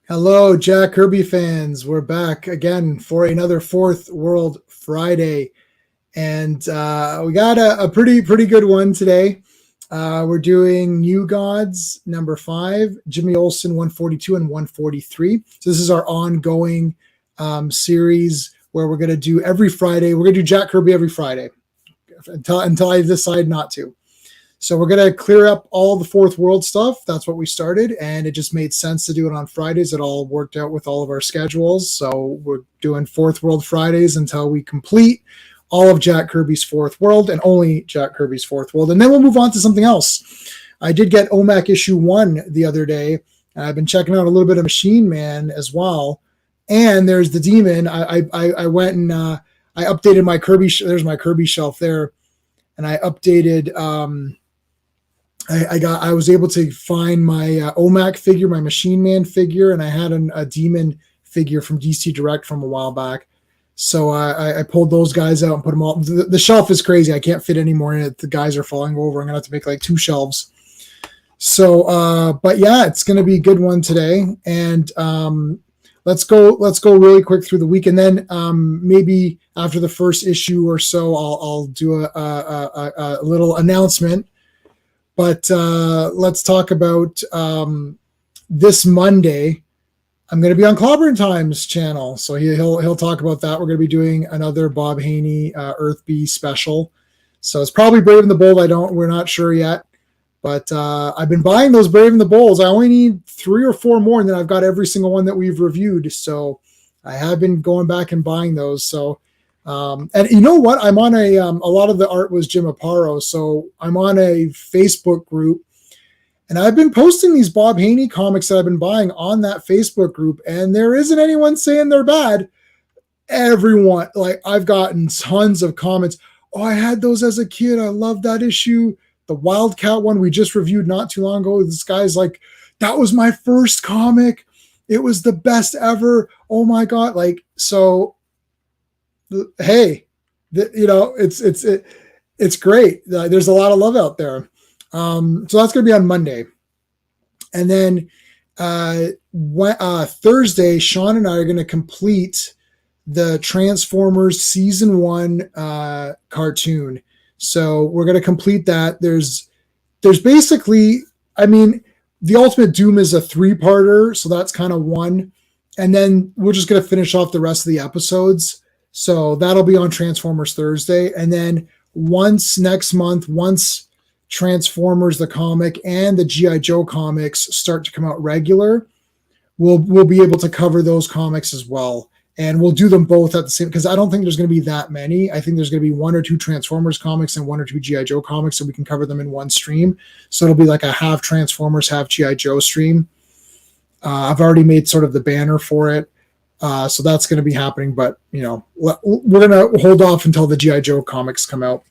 Hello, Jack Kirby fans. We're back again for another Fourth World Friday, and we got a pretty good one today. We're doing New Gods number 5, Jimmy Olsen 142 and 143. So this is our ongoing series where we're going to do every Friday. We're going to do Jack Kirby every Friday until I decide not to. So we're going to clear up all the Fourth World stuff. That's what we started, and it just made sense to do it on Fridays. It all worked out with all of our schedules. So we're doing Fourth World Fridays until we complete all of Jack Kirby's Fourth World and only Jack Kirby's Fourth World. And then we'll move on to something else. I did get OMAC issue 1 the other day. I've been checking out a little bit of Machine Man as well. And there's the Demon. I went and I updated my Kirby. There's my Kirby shelf there. And I updated... I was able to find my OMAC figure, my Machine Man figure, and I had a Demon figure from DC Direct from a while back. So I pulled those guys out and put them all. The shelf is crazy. I can't fit any more in it. The guys are falling over. I'm gonna have to make like 2 shelves. So, but yeah, it's gonna be a good one today. And let's go really quick through the week, and then maybe after the first issue or so, I'll do a little announcement. But let's talk about this Monday. I'm going to be on Clobberin Time's channel, so he'll talk about that. We're going to be doing another Bob Haney Earth Bee special. So it's probably Brave and the Bold. We're not sure yet, but I've been buying those Brave and the Bolds. I only need 3 or 4 more, and then I've got every single one that we've reviewed. So I have been going back and buying those. So. And you know what? I'm on a lot of the art was Jim Aparo, so I'm on a Facebook group, and I've been posting these Bob Haney comics that I've been buying on that Facebook group, and there isn't anyone saying they're bad. Everyone, like, I've gotten tons of comments. Oh, I had those as a kid. I love that issue. The Wildcat one we just reviewed not too long ago. This guy's like, that was my first comic. It was the best ever. Oh my God. Like, so hey, it's great. There's a lot of love out there. So that's going to be on Monday. And then Thursday, Sean and I are going to complete the Transformers Season 1 cartoon. So we're going to complete that. There's basically, I mean, the Ultimate Doom is a 3-parter, so that's kind of one. And then we're just going to finish off the rest of the episodes. So that'll be on Transformers Thursday. And then next month, once Transformers, the comic, and the G.I. Joe comics start to come out regular, we'll be able to cover those comics as well. And we'll do them both at the same, because I don't think there's going to be that many. I think there's going to be 1 or 2 Transformers comics and 1 or 2 G.I. Joe comics, so we can cover them in one stream. So it'll be like a half Transformers, half G.I. Joe stream. I've already made sort of the banner for it. So that's going to be happening, but we're going to hold off until the G.I. Joe comics come out.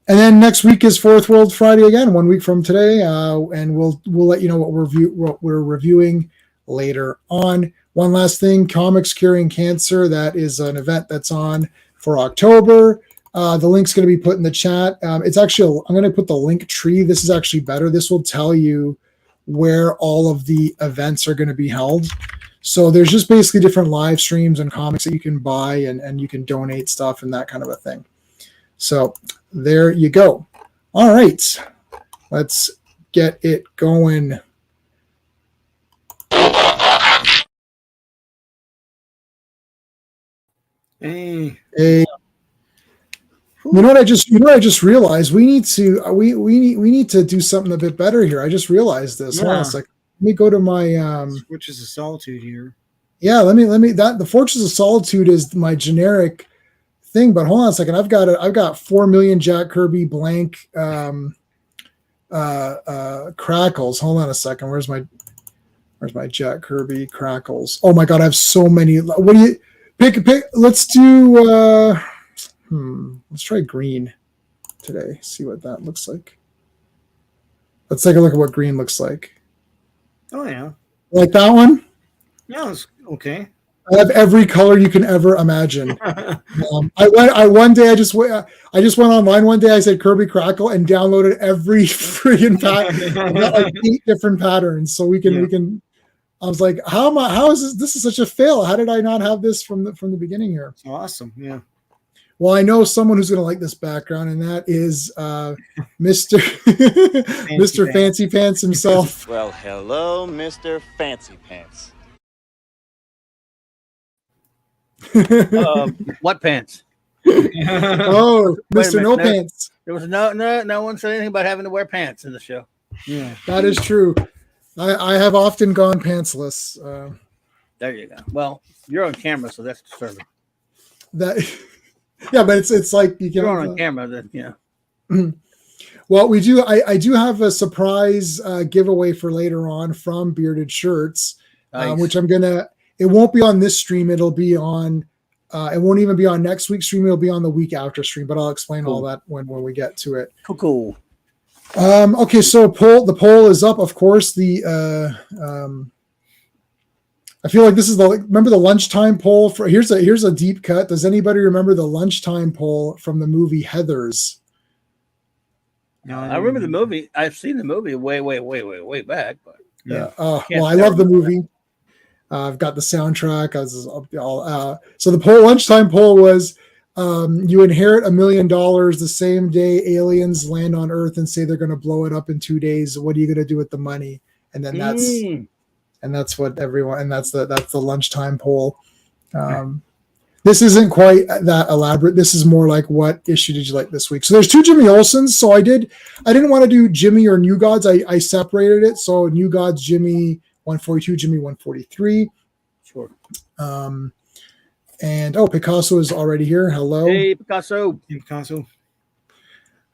And then next week is Fourth World Friday again, 1 week from today, and we'll let you know what we're reviewing later on. One last thing, Comics Curing Cancer. That is an event that's on for October. The link's going to be put in the chat. It's actually I'm going to put the link tree. This is actually better. This will tell you where all of the events are going to be held. So there's just basically different live streams and comics that you can buy, and you can donate stuff and that kind of a thing. So there you go. All right, let's get it going. Hey. You know what I just realized? We need to do something a bit better here. I just realized this. Yeah. Hold on a second. Let me go to my Fortress of Solitude here. Yeah, let me that the Fortress of Solitude is my generic thing, but hold on a second. I've got 4 million Jack Kirby blank crackles. Hold on a second. Where's my Jack Kirby crackles? Oh my God, I have so many. What do you pick? Let's do let's try green today. See what that looks like. Let's take a look at what green looks like. Oh yeah, like that one. Yeah, it's okay. I have every color you can ever imagine. I just went online one day. I said Kirby Crackle and downloaded every freaking pattern. I got like 8 different patterns, so we can I was like, how is this? This is such a fail. How did I not have this from the beginning here? It's awesome. Yeah. Well, I know someone who's going to like this background, and that is Mr. Mr. Fancy Pants himself. Well, hello, Mr. Fancy Pants. What pants? Oh, Mr. No Pants. There was no one said anything about having to wear pants in the show. Yeah. That is true. I have often gone pantsless. There you go. Well, you're on camera, so that's disturbing. That, yeah, but it's like you're on camera, then yeah. Well, we do. I do have a surprise giveaway for later on from Bearded Shirts, Nice. which I'm gonna. It won't be on this stream. It'll be on. It won't even be on next week's stream. It'll be on the week after stream. But I'll explain all that when we get to it. Cool. Okay, so the poll is up. Of course, I feel like this is remember the lunchtime poll for here's a deep cut. Does anybody remember the lunchtime poll from the movie Heathers? No, I remember the movie. I've seen the movie way back. But yeah. Well, I love the movie. I've got the soundtrack. So the lunchtime poll was: you inherit $1 million the same day aliens land on Earth and say they're going to blow it up in 2 days. What are you going to do with the money? And then that's what everyone. And that's the lunchtime poll. This isn't quite that elaborate. This is more like, what issue did you like this week? So there's 2 Jimmy Olsens. So I didn't want to do Jimmy or New Gods. I separated it. So New Gods, Jimmy 142, Jimmy 143. Sure. And Picasso is already here. Hello. Hey, Picasso.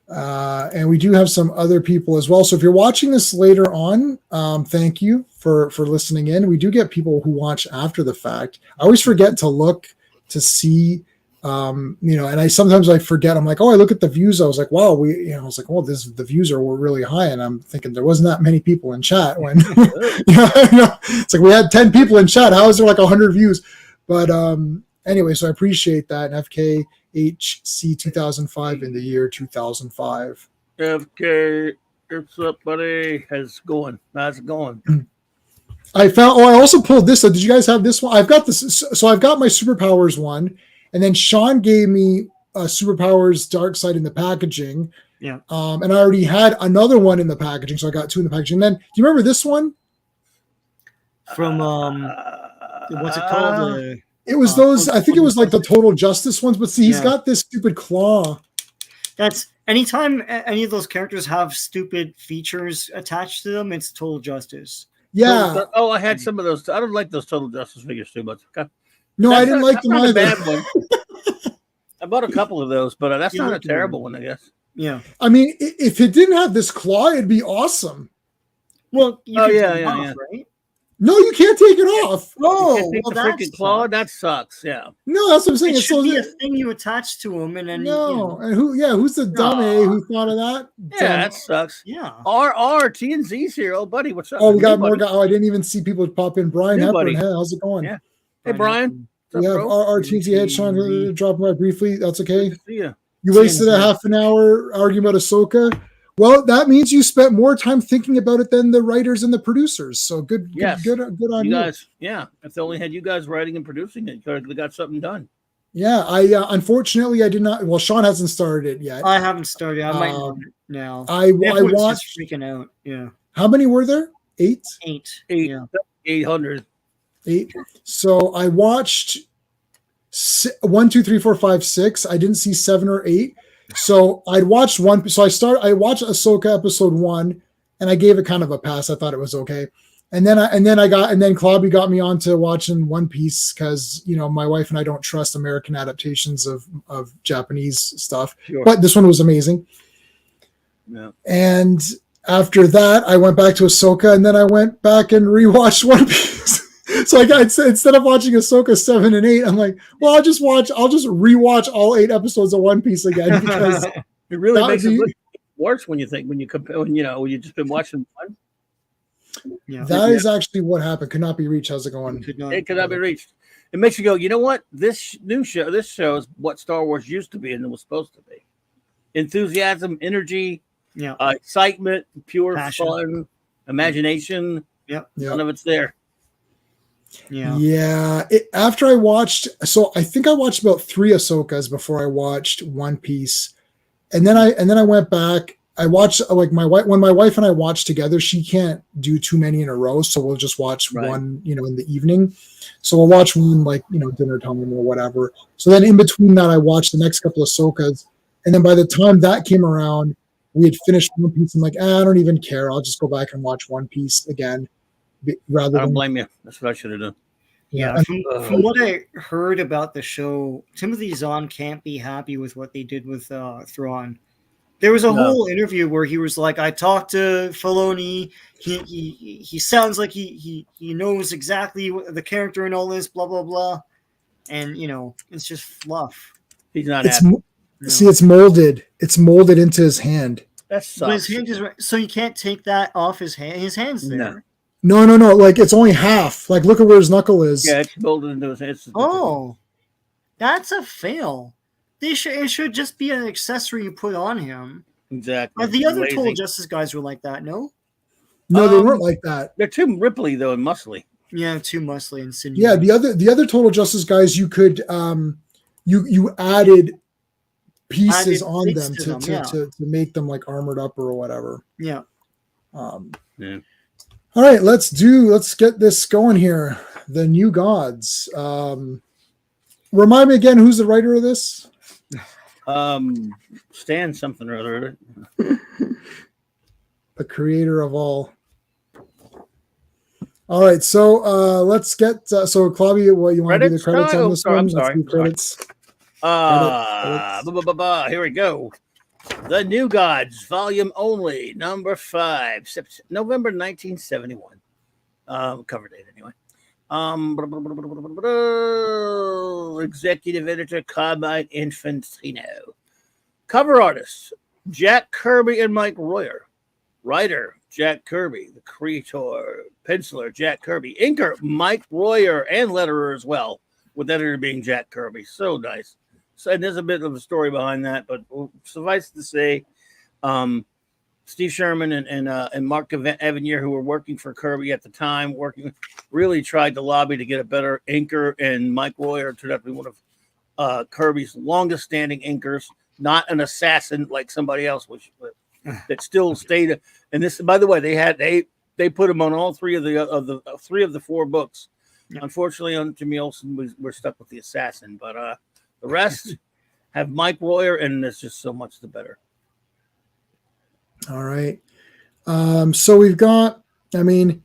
And we do have some other people as well. So if you're watching this later on, thank you for listening in. We do get people who watch after the fact. I always forget to look to see, and I sometimes forget. I'm like, I look at the views. I was like, wow, I was like, the views were really high, and I'm thinking there wasn't that many people in chat when, it's like we had 10 people in chat. How is there like 100 views? But anyway, so I appreciate that. FKHC 2005 in the year 2005. FK, what's up, buddy? How's it going? I also pulled this. So did you guys have this one? I've got this. So I've got my superpowers one, and then Sean gave me superpowers dark side in the packaging. Yeah. And I already had another one in the packaging, so I got 2 in the packaging. And then, do you remember this one? From what's it called? It was those. I think it was like the Total Justice ones. But see, he's got this stupid claw. That's anytime any of those characters have stupid features attached to them, it's Total Justice. Yeah. I had some of those. I don't like those Total Justice figures too much. Okay. No, I didn't like them either. Bad one. I bought a couple of those, but that's not a terrible one, I guess. Yeah. I mean, if it didn't have this claw, it'd be awesome. Well, yeah. Right? No, you can't take it off. Oh, the freaking claw. That sucks. Yeah. No, that's what I'm saying. It should be a thing you attach to them, and then and who's the dumb who thought of that? Yeah, that sucks. Yeah. T and Z's here. Oh, buddy, what's up? Oh, we got more guys. I didn't even see people pop in. Brian Hepburn, hey, how's it going? Yeah. Hey, Brian. We have our TNT head, Sean, dropping by briefly. That's okay. Good to see you. You wasted a half an hour arguing about Ahsoka. Well, that means you spent more time thinking about it than the writers and the producers. So good on you guys. Yeah, if they only had you guys writing and producing it, you could have got something done. Yeah, unfortunately I did not. Well, Sean hasn't started it yet. I haven't started. I might know now. I watched. Freaking out. Yeah. How many were there? 8. 800. 8. So I watched 1, 2, 3, 4, 5, 6. I didn't see 7 or 8. So I'd watched one. So I watched Ahsoka episode 1, and I gave it kind of a pass. I thought it was okay. And then Clobby got me onto watching One Piece because my wife and I don't trust American adaptations of Japanese stuff. Sure. But this one was amazing. Yeah. And after that, I went back to Ahsoka, and then I went back and rewatched One Piece. So instead of watching Ahsoka 7 and 8, I'm like, well, I'll just rewatch all 8 episodes of One Piece again because it really makes it look worse when you compare when you've just been watching one. Yeah. That is actually what happened. Could not be reached. How's it going? It could not be reached. It makes you go, you know what? This show is what Star Wars used to be and it was supposed to be. Enthusiasm, energy, excitement, pure passion. Fun, imagination. Yep. None of it's there. Yeah. After I watched, so I think I watched about 3 Ahsokas before I watched One Piece, and then I went back. I watched like my wife when my wife and I watch together. She can't do too many in a row, so we'll just watch Right. one, in the evening. So we'll watch one like dinner time or whatever. So then in between that, I watched the next couple of Ahsokas, and then by the time that came around, we had finished One Piece. I'm like, I don't even care. I'll just go back and watch One Piece again, rather I don't than blame you. That's what I should have done. Yeah, from what I heard about the show, Timothy Zahn can't be happy with what they did with Thrawn. There was a whole interview where he was like, "I talked to Filoni. He sounds like he knows exactly the character and all this, blah blah blah." And it's just fluff. He's not it's happy. see, it's molded. It's molded into his hand. That But his sucks. hand is so you can't take that off his hand. His hand's there. No. Like it's only half. Like look at where his knuckle is. Yeah, it's molded into his hand. Oh, that's a fail. It should just be an accessory you put on him. Exactly. The other Lazy. Total Justice guys were like that, no? No, they weren't like that. They're too ripply though and muscly. Yeah, too muscly and sinewy. Yeah, the other Total Justice guys, you could you added pieces on them to make them like armored up or whatever. Yeah. Yeah. All right, let's get this going here. The New Gods. Remind me again, who's the writer of this? Stan something or other. The creator of all. All right, so let's get so Clobby, what you want to do the credits on this one? I'm sorry. Credits. Here we go. The New Gods, volume only, number 5, November 1971. Cover date anyway. Executive editor Carmine Infantino. Cover artists Jack Kirby and Mike Royer. Writer Jack Kirby. The creator, penciler Jack Kirby. Inker Mike Royer, and letterer as well, with editor being Jack Kirby. So nice. So, and there's a bit of a story behind that, but suffice to say, Steve Sherman and Mark Evanier, who were working for Kirby at the time, really tried to lobby to get a better inker, and Mike Royer turned out to be one of Kirby's longest-standing inkers, not an assassin like somebody else, that still stayed. And this, by the way, they put him on all 3 of the 4 books. Yeah. Unfortunately, on Jimmy Olsen, we're stuck with the assassin, but the rest have Mike Royer, and it's just so much the better. All right. So we've got, I mean,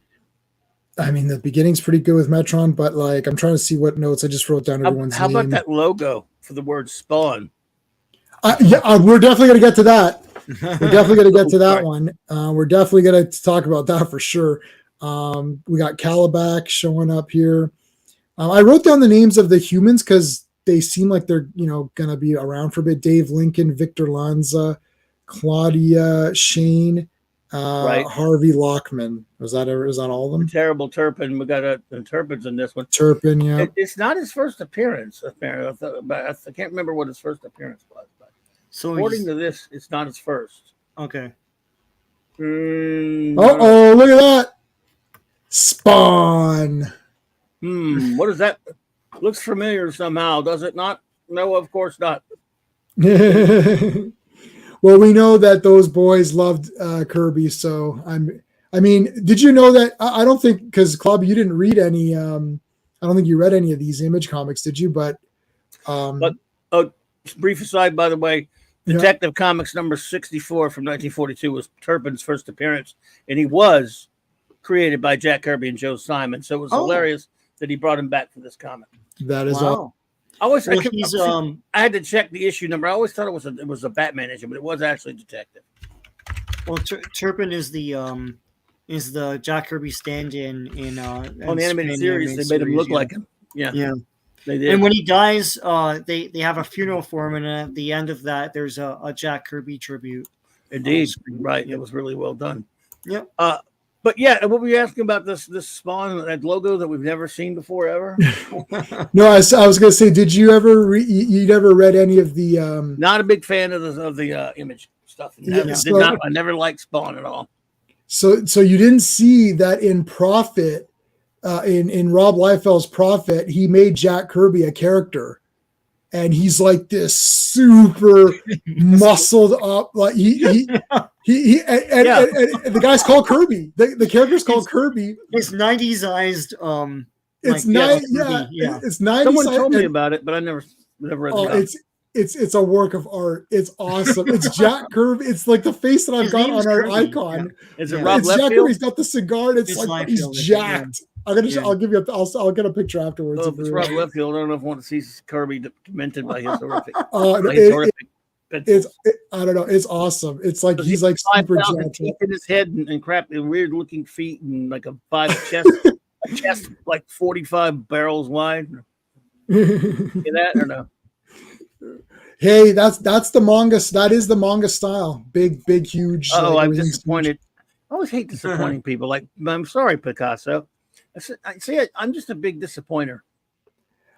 the beginning's pretty good with Metron, but like, I'm trying to see what notes I just wrote down everyone's How name. about that logo for the word Spawn? We're definitely going to get to that. We're definitely going to get to that one. We're definitely going to talk about that for sure. We got Calabac showing up here. I wrote down the names of the humans because they seem like they're, going to be around for a bit. Dave Lincoln, Victor Lanza, Claudia Shane, right. Harvey Lockman. Is that all of them? Terrible Turpin. We got Turpin's in this one. Turpin, yeah. It's not his first appearance, apparently. But I can't remember what his first appearance was. But so according to this, it's not his first. Okay. Oh, look at that. Spawn. What is that? Looks familiar somehow, does it not? No, of course not. Well, we know that those boys loved Kirby, so did you know that? I don't think, because Club, you didn't read any. I don't think you read any of these Image comics, did you? But brief aside, by the way, Detective Comics number 64 from 1942 was Turpin's first appearance, and he was created by Jack Kirby and Joe Simon. So it was hilarious that he brought him back for this comic. That is all. I had to check the issue number. I always thought it was a Batman issue, but it was actually Detective. Well, Turpin is the Jack Kirby stand-in on the animated series. They made him look like him. Yeah, they did. And when he dies, they have a funeral for him, and at the end of that, there's a Jack Kirby tribute. Indeed, right? It was really well done. Yep. But yeah, what were you asking about this Spawn, that logo that we've never seen before ever? No, I was going to say, did you ever you never read any of the? Not a big fan of the Image stuff. I never liked Spawn at all. So you didn't see that in Prophet, in Rob Liefeld's Prophet, he made Jack Kirby a character, and he's like this super muscled up, like and the guy's called Kirby. The character's called Kirby. It's 90s-ized. It's it's 90s. Someone told me about it, but I never read it. It's a work of art. It's awesome. It's Jack Kirby. It's like the face that I've got on our Kirby. icon. Yeah. Is it Rob Jack Liefeld? Kirby's got the cigar, and it's like he's jacked. I'll give you. I'll get a picture afterwards. If it's Rob Liefeld, I don't know if I want to see Kirby demented by his horrific. It's I don't know. It's awesome. It's like he's like super jacked teeth in his head and crap, and weird looking feet, and like a 5 chest like 45 barrels wide. See that or no? Hey, that's the manga. That is the manga style. Big, huge. Oh, I'm disappointed. I always hate disappointing people. Like, I'm sorry, Picasso. I'm just a big disappointer.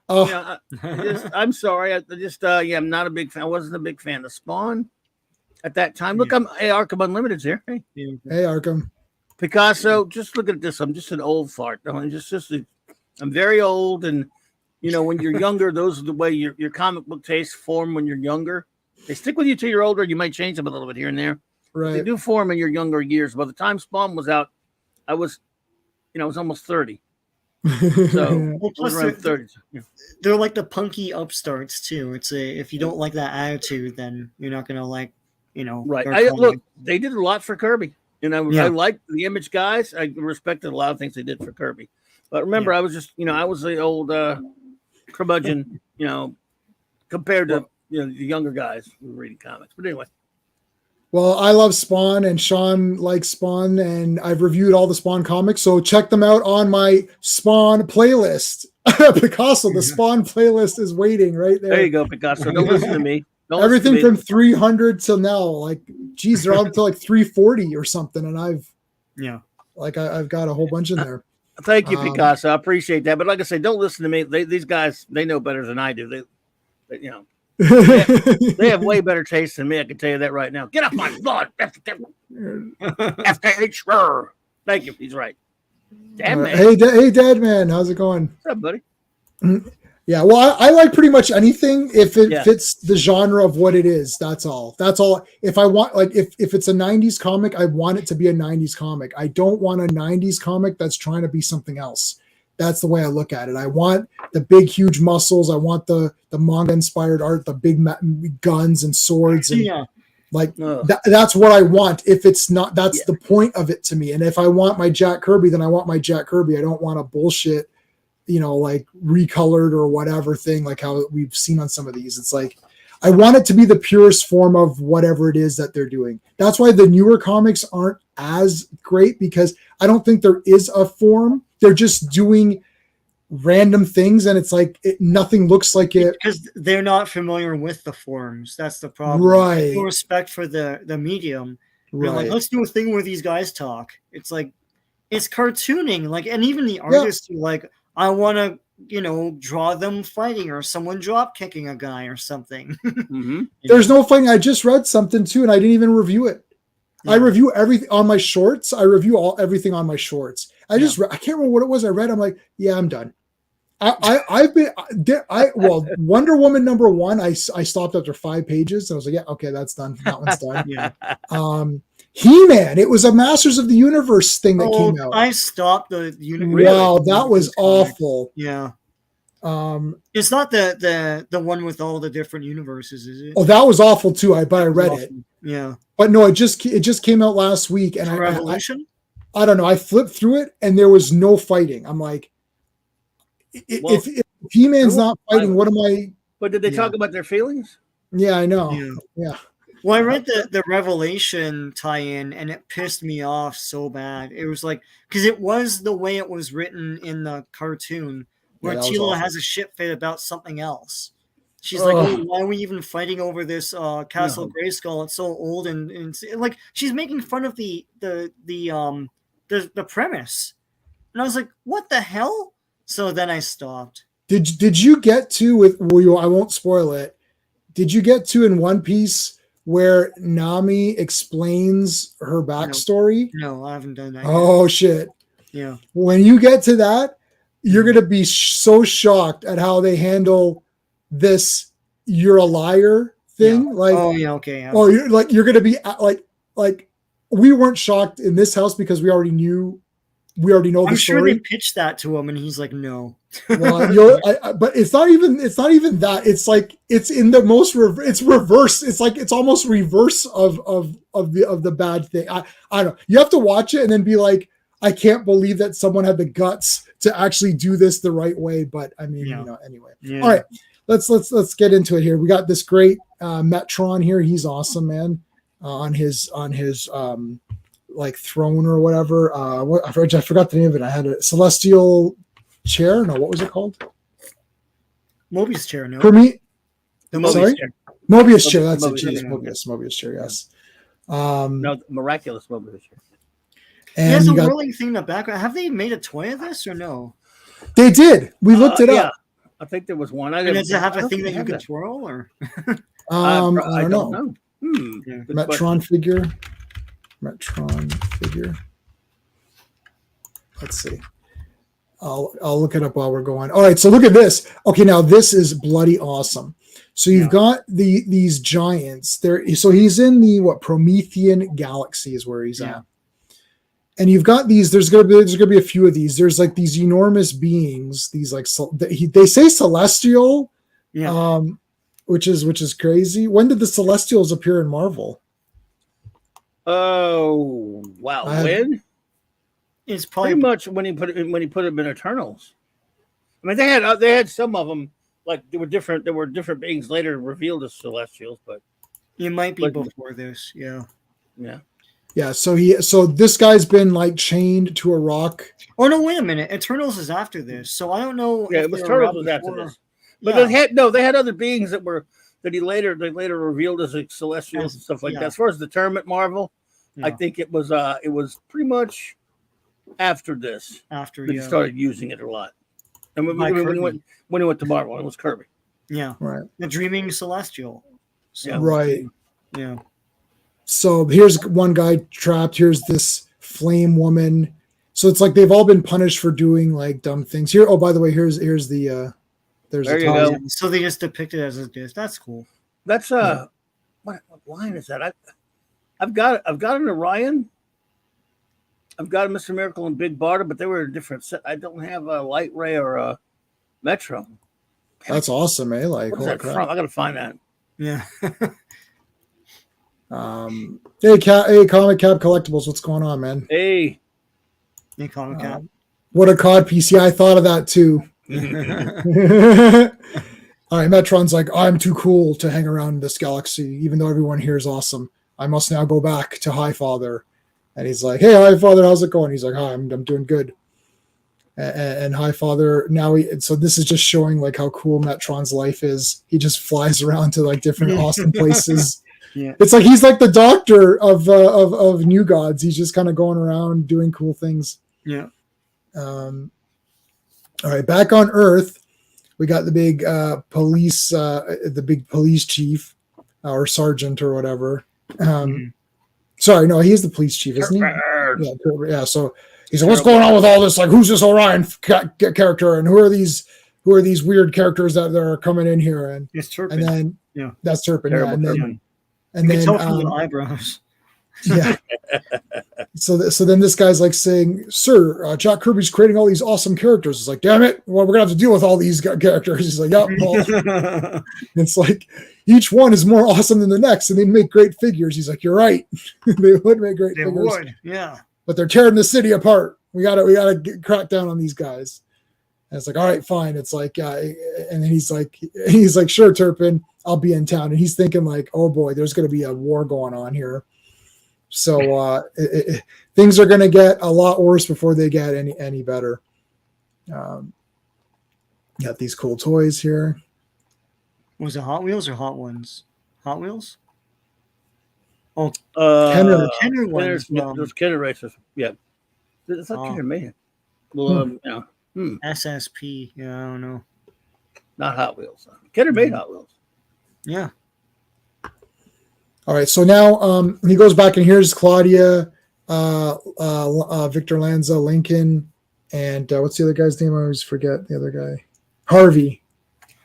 Oh, I'm sorry. I'm not a big fan. I wasn't a big fan of Spawn at that time. Look, Arkham Unlimited's here. Hey, Arkham. Picasso, just look at this. I'm just an old fart. I'm very old, and when you're younger, those are the way your comic book tastes form when you're younger. They stick with you till you're older. You might change them a little bit here and there. Right. They do form in your younger years. By the time Spawn was out, I was almost 30. So plus around 30. They're like the punky upstarts too. If you don't like that attitude, then you're not gonna like, Right. Look, they did a lot for Kirby. I liked the Image guys. I respected a lot of things they did for Kirby. But remember, I was just, I was the old curmudgeon, compared to the younger guys who were reading comics. But anyway. Well, I love Spawn, and Sean likes Spawn, and I've reviewed all the Spawn comics, so check them out on my Spawn playlist. Picasso, the Spawn playlist is waiting right there. There you go, Picasso. Don't listen to me. Everything from 300 till now, like, geez, they're up to like 340 or something, and I've got a whole bunch in there. Thank you, Picasso. I appreciate that. But like I say, don't listen to me. These guys, they know better than I do. They have way better taste than me. I can tell you that right now. Get off my lawn. FKH. Thank you. He's right. Damn, man. Hey, Dad, man. How's it going? What's up, buddy? Yeah, well, I like pretty much anything if it fits the genre of what it is. That's all. If I want, like, if it's a 90s comic, I want it to be a 90s comic. I don't want a 90s comic that's trying to be something else. That's the way I look at it. I want the big, huge muscles. I want the manga-inspired art, the big guns and swords. And that's what I want. If it's not, that's the point of it to me. And if I want my Jack Kirby, then I want my Jack Kirby. I don't want a bullshit, like recolored or whatever thing, like how we've seen on some of these. It's like, I want it to be the purest form of whatever it is that they're doing. That's why the newer comics aren't as great, because I don't think there is a form. They're just doing random things, and it's like nothing looks like it. Because they're not familiar with the forms. That's the problem. Right. No respect for the medium. Right. Like, let's do a thing where these guys talk. It's like, it's cartooning. Like, and even the artists who like, I want to, draw them fighting or someone drop kicking a guy or something. Mm-hmm. There's no fighting. I just read something too, and I didn't even review it. Yeah. I review everything on my shorts. I review everything on my shorts. I can't remember what it was I read. I'm like, yeah, I'm done. Wonder Woman #1, I stopped after 5 pages. And I was like, yeah, okay, that's done. That one's done. He-Man, it was a Masters of the Universe thing that came out. I stopped the universe. Wow, that was awful. Yeah. It's not the one with all the different universes, is it? Oh, that was awful too. But I read it. Yeah. But no, it just came out last week, and Revolution. I don't know. I flipped through it, and there was no fighting. I'm like, if He-Man's not fighting, what am I? But did they talk about their feelings? Yeah, I know. Yeah. Well, I read the Revelation tie-in, and it pissed me off so bad. It was like, because it was the way it was written in the cartoon, where Tila has a shit fit about something else. She's like, oh, why are we even fighting over this Castle Grayskull? It's so old, and like, she's making fun of the premise. And I was like, what the hell? So then I stopped. Did you get to I won't spoil it. Did you get to in One Piece where Nami explains her backstory? No, I haven't done that. Oh, shit. Yeah. When you get to that, you're going to be so shocked at how they handle this "you're a liar" thing. Yeah. Like, Oh yeah. Okay. Yeah. oh, you're going to be like we weren't shocked in this house because we already know the I'm sure they story. pitched that to him, and he's like, "No." Well, but it's not even that. It's like it's in the most it's reverse. It's like it's almost reverse of the bad thing. I don't know. You have to watch it and then be like, I can't believe that someone had the guts to actually do this the right way. But I mean, anyway. Yeah. All right, let's get into it here. We got this great Metron here. He's awesome, man. On his like throne or whatever. I forgot the name of it. I had a celestial chair. No, what was it called? Mobius chair. No. For me, The sorry? Mobius chair. Mobius chair. That's it. Mobius Jeez, chair. Mobius chair. Yes. No, miraculous Mobius chair. He has And a whirling thing in the background. Have they made a toy of this or no? they did. We looked it Yeah, up. I think there was one. And does it have a thing that you can twirl or? I don't know. Yeah. Good Metron question. figure. Metron figure. Let's see. I'll look it up while we're going. All right, so look at this. Okay, now this is bloody awesome. So you've got these giants there. So he's in the Promethean galaxy is where he's at. And you've got these. There's gonna be a few of these. There's like these enormous beings. These like they say celestial, which is crazy. When did the Celestials appear in Marvel? Oh wow! When? It's probably Pretty much when he put them in Eternals. I mean, they had some of them like there were different beings later revealed as Celestials, but it might be before this. Yeah. Yeah, so this guy's been like chained to a rock. Oh no! Wait a minute. Eternals is after this, so I don't know. Yeah, if it was they were Eternals was around after before. this. But they had other beings that they later revealed as like Celestials and stuff like that. As far as the term at Marvel, I think it was pretty much after this. After he started using it a lot. And when he went to Marvel, it was Kirby. Yeah, right. The Dreaming Celestial. So, right. Yeah. So here's one guy trapped. Here's this flame woman. So it's like they've all been punished for doing like dumb things. Here. Oh, by the way, here's the there's there the you go. So they just depict it as a disc. That's cool. That's what line is that? I've got an Orion. I've got a Mr. Miracle and Big Barda, but they were a different set. I don't have a Light Ray or a Metro. That's awesome, eh? Like, what's that from? I gotta find that. Yeah. Hey, Comic Cap Collectibles, what's going on, man? Hey, Comic Cap. What a cod piece. Yeah, I thought of that too. All right, Metron's like, I'm too cool to hang around this galaxy, even though everyone here is awesome. I must now go back to Highfather. And he's like, hey, Highfather, how's it going? He's like, hi, I'm doing good. And Highfather, now so this is just showing like how cool Metron's life is. He just flies around to like different awesome places. Yeah. It's like he's like the doctor of New Gods. He's just kind of going around doing cool things. Yeah. All right, back on Earth, we got the big police chief or sergeant or whatever. Sorry, no, he's the police chief, isn't he? Yeah. So he's like, "What's going on with all this? Like, who's this Orion character, and who are these weird characters that are coming in here?" And it's Turpin. And then that's Turpin. Yeah, and then from the eyebrows. Yeah. So then this guy's like saying, "Sir, Jack Kirby's creating all these awesome characters." It's like, damn it, well, we're gonna have to deal with all these characters. He's like, "Yep." Well. It's like each one is more awesome than the next, and they make great figures. He's like, "You're right, they would make great figures." Would, yeah. But they're tearing the city apart. We gotta crack down on these guys. And it's like, all right, fine. It's like, and then he's like, "Sure, Turpin, I'll be in town." And he's thinking like, "Oh boy, there's gonna be a war going on here." So things are going to get a lot worse before they get any better. Got these cool toys here. Was it Hot Wheels or Hot Ones? Hot Wheels? Oh, Kenner ones. Those Kenner racers. Yeah. It's not Kenner Man. Well, SSP. Yeah, I don't know. Not Hot Wheels. Kenner made Hot Wheels. Yeah. All right, so now he goes back and here's Claudia Victor Lanza, Lincoln, and what's the other guy's name? I always forget the other guy. Harvey.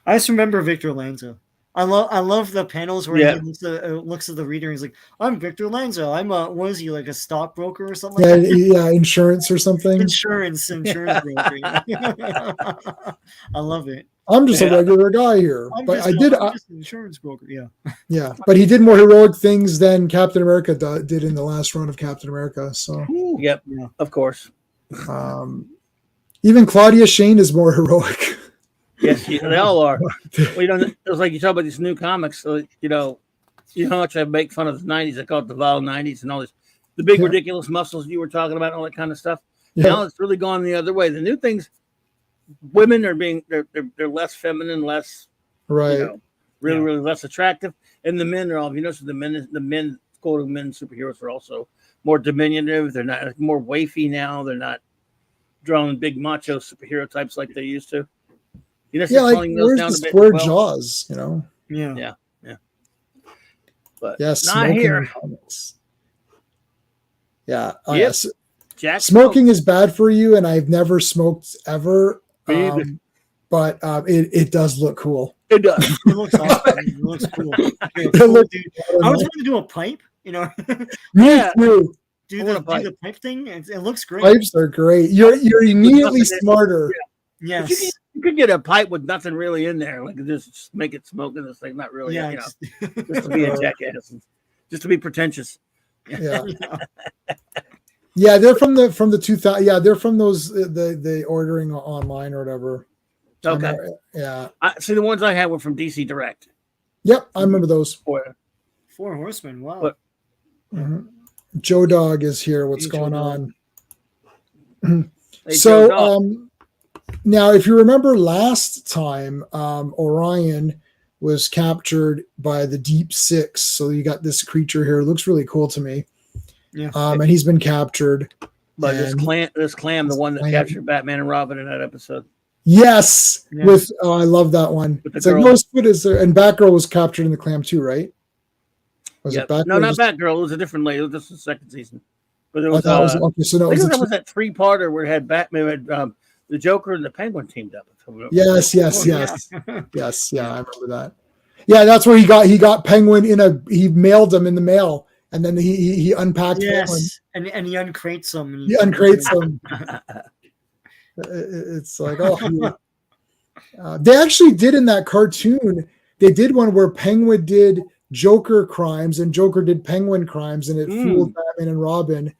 I just remember Victor Lanza. I love the panels where he looks at the reader and he's like, "I'm Victor Lanza. I'm what is he, like a stockbroker or something?" Yeah, like that? yeah, insurance or something. Insurance broker. I love it. I'm just a regular guy here, I'm but just an insurance broker. Yeah. Yeah, but he did more heroic things than Captain America did in the last run of Captain America. So, Yep, of course. Even Claudia Shane is more heroic. Yes, they all are. Well, it was like you talk about these new comics. So, how much I make fun of the '90s. I call it the vile '90s and all this, the big ridiculous muscles you were talking about, all that kind of stuff. Yeah. Now it's really gone the other way. The new things, women are they're less feminine, less right, really less attractive, and the men are all. You notice the men quote men superheroes are also more diminutive. They're not more wafy now. They're not drawing big macho superhero types like they used to. Like where's the square jaws? Yeah. But yes, not here. Comics. Yeah. Yes. Smoking is bad for you, and I've never smoked ever. But it does look cool. It does. It looks awesome. It looks cool. I was going to do a pipe. Me too. Do the pipe thing. It looks great. Pipes are great. You're immediately smarter. Yeah. Yes. You could get a pipe with nothing really in there, like just make it smoke in this thing. Not really, just to be a jackass, just to be pretentious. Yeah, yeah. They're from the 2000. Yeah, they're from those the ordering online or whatever. Okay. Yeah. See, the ones I had were from DC Direct. Yep, I remember those. Four Horsemen. Wow. Joe Dog is here. What's going on? Hey, so, now, if you remember last time, Orion was captured by the Deep Six. So you got this creature here. It looks really cool to me. Yeah. And he's been captured. By this clam, the one that captured Batman and Robin in that episode. Yes. Yeah. I love that one. It's like most foot is there. And Batgirl was captured in the clam too, right? Was it Batgirl? No, not Batgirl. It was a different lady. This was the second season. But it was, okay. So no, it was that 3-parter where it had Batman, the Joker and the Penguin teamed up. Yes. Yes. Yeah, I remember that. Yeah, that's where he got Penguin he mailed him in the mail, and then he unpacked him. And he uncrates him. He uncrates him. It's like, they actually did in that cartoon. They did one where Penguin did Joker crimes and Joker did Penguin crimes, and it fooled Batman and Robin.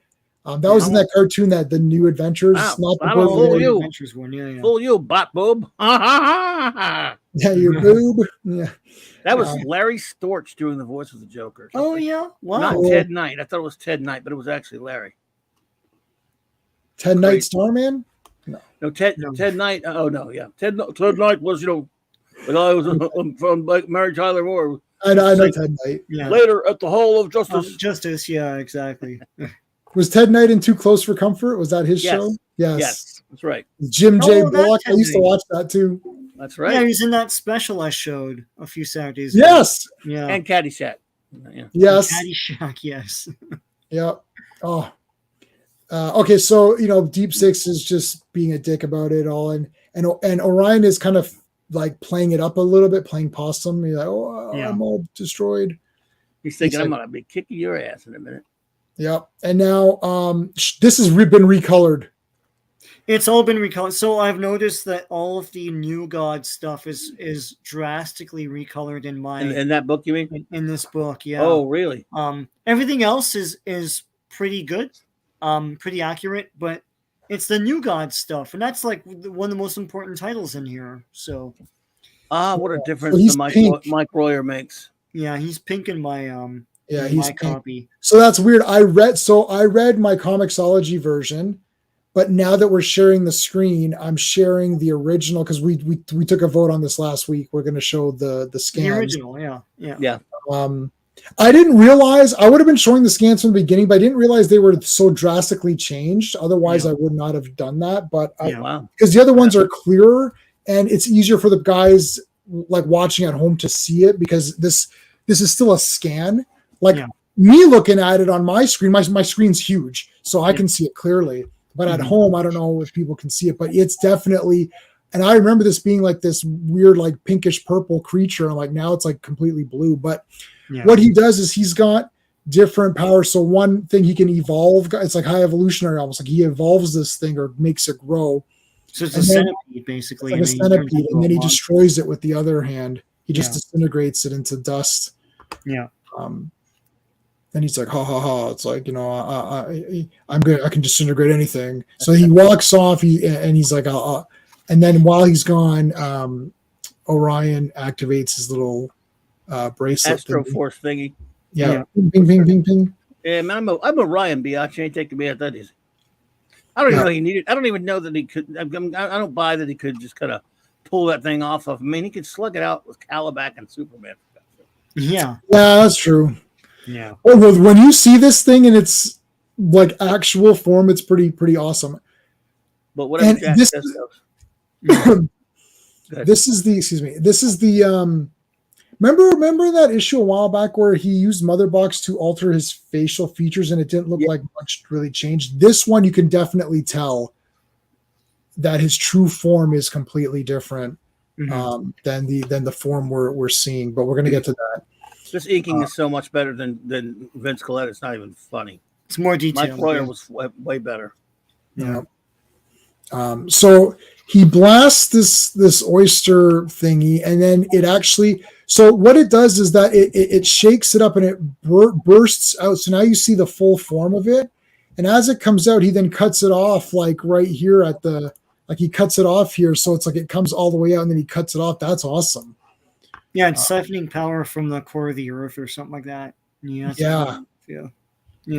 That was in that cartoon, that the New Adventures, not the Fool You. Adventures one. Yeah. Fool you, bot boob. Yeah, your boob. Yeah. That was Larry Storch doing the voice of the Joker. Oh yeah, wow. Not Ted Knight. I thought it was Ted Knight, but it was actually Larry. Ted Knight, Starman? No, Ted Knight. Oh no, yeah. Ted Knight was, the guy was from Mary Tyler Moore. I know Ted Knight. Yeah. Later at the Hall of Justice. Justice, yeah, exactly. Was Ted Knight in Too Close for Comfort? Was that his show? Yes, that's right. Jim J. Bullock. I used to watch that too. That's right. Yeah, he was in that special I showed a few Saturdays ago. Yes. Yeah. And Caddyshack. Yeah. Yes. Caddyshack, yes. Yeah. Oh. Okay, so Deep Six is just being a dick about it all, and Orion is kind of like playing it up a little bit, playing possum. He's like, I'm all destroyed. He's thinking, I'm gonna be kicking your ass in a minute. Yep. And now this has been recolored. It's all been recolored. So I've noticed that all of the New God stuff is drastically recolored in my in that book, you mean? In this book, yeah. Oh, really? Everything else is pretty good, pretty accurate, but it's the New God stuff, and that's like one of the most important titles in here. So what a difference Mike Royer makes. Yeah, he's pink in my he's my copy. So that's weird. I read my Comixology version, but now that we're sharing the screen, I'm sharing the original because we took a vote on this last week. We're going to show the scans. The original, yeah. I didn't realize I would have been showing the scans from the beginning, but I didn't realize they were so drastically changed. Otherwise, I would not have done that. But because the other ones are clearer and it's easier for the guys like watching at home to see it because this is still a scan. Like me looking at it on my screen, my screen's huge, so I can see it clearly. But at home, I don't know if people can see it, but it's definitely. And I remember this being like this weird, like pinkish purple creature. And like now it's like completely blue. But what he does is he's got different powers. So one thing he can evolve. It's like high evolutionary, almost like he evolves this thing or makes it grow. So it's a centipede, basically. Like a centipede, and then he destroys it with the other hand. He just disintegrates it into dust. Yeah. And he's like, ha ha ha! It's like, I'm good. I can disintegrate anything. So he walks off. And he's like, and then while he's gone, Orion activates his little bracelet. Astro Force thingy. Yeah. Ping, ping, ping, ping, ping. Yeah, man, I'm Orion, biatch. Ain't taking me out that easy. I don't even know he needed. I don't even know that he could. I don't buy that he could just kind of pull that thing off of. I mean, he could slug it out with Calabac and Superman. Yeah, that's true. Yeah. Well, when you see this thing in its like actual form, it's pretty awesome. But whatever Jack says goes. This is the remember that issue a while back where he used Mother Box to alter his facial features and it didn't look like much really changed. This one you can definitely tell that his true form is completely different than the form we're seeing, but we're going to get to that. This inking is so much better than Vince Collette. It's not even funny. It's more detailed. Mike Royer was way better. Yeah. So he blasts this oyster thingy, and then it actually. So what it does is that it shakes it up and it bursts out. So now you see the full form of it, and as it comes out, he then cuts it off like right here at the. Like he cuts it off here, so it's like it comes all the way out, and then he cuts it off. That's awesome. Yeah, it's siphoning power from the core of the earth or something like that. Yeah.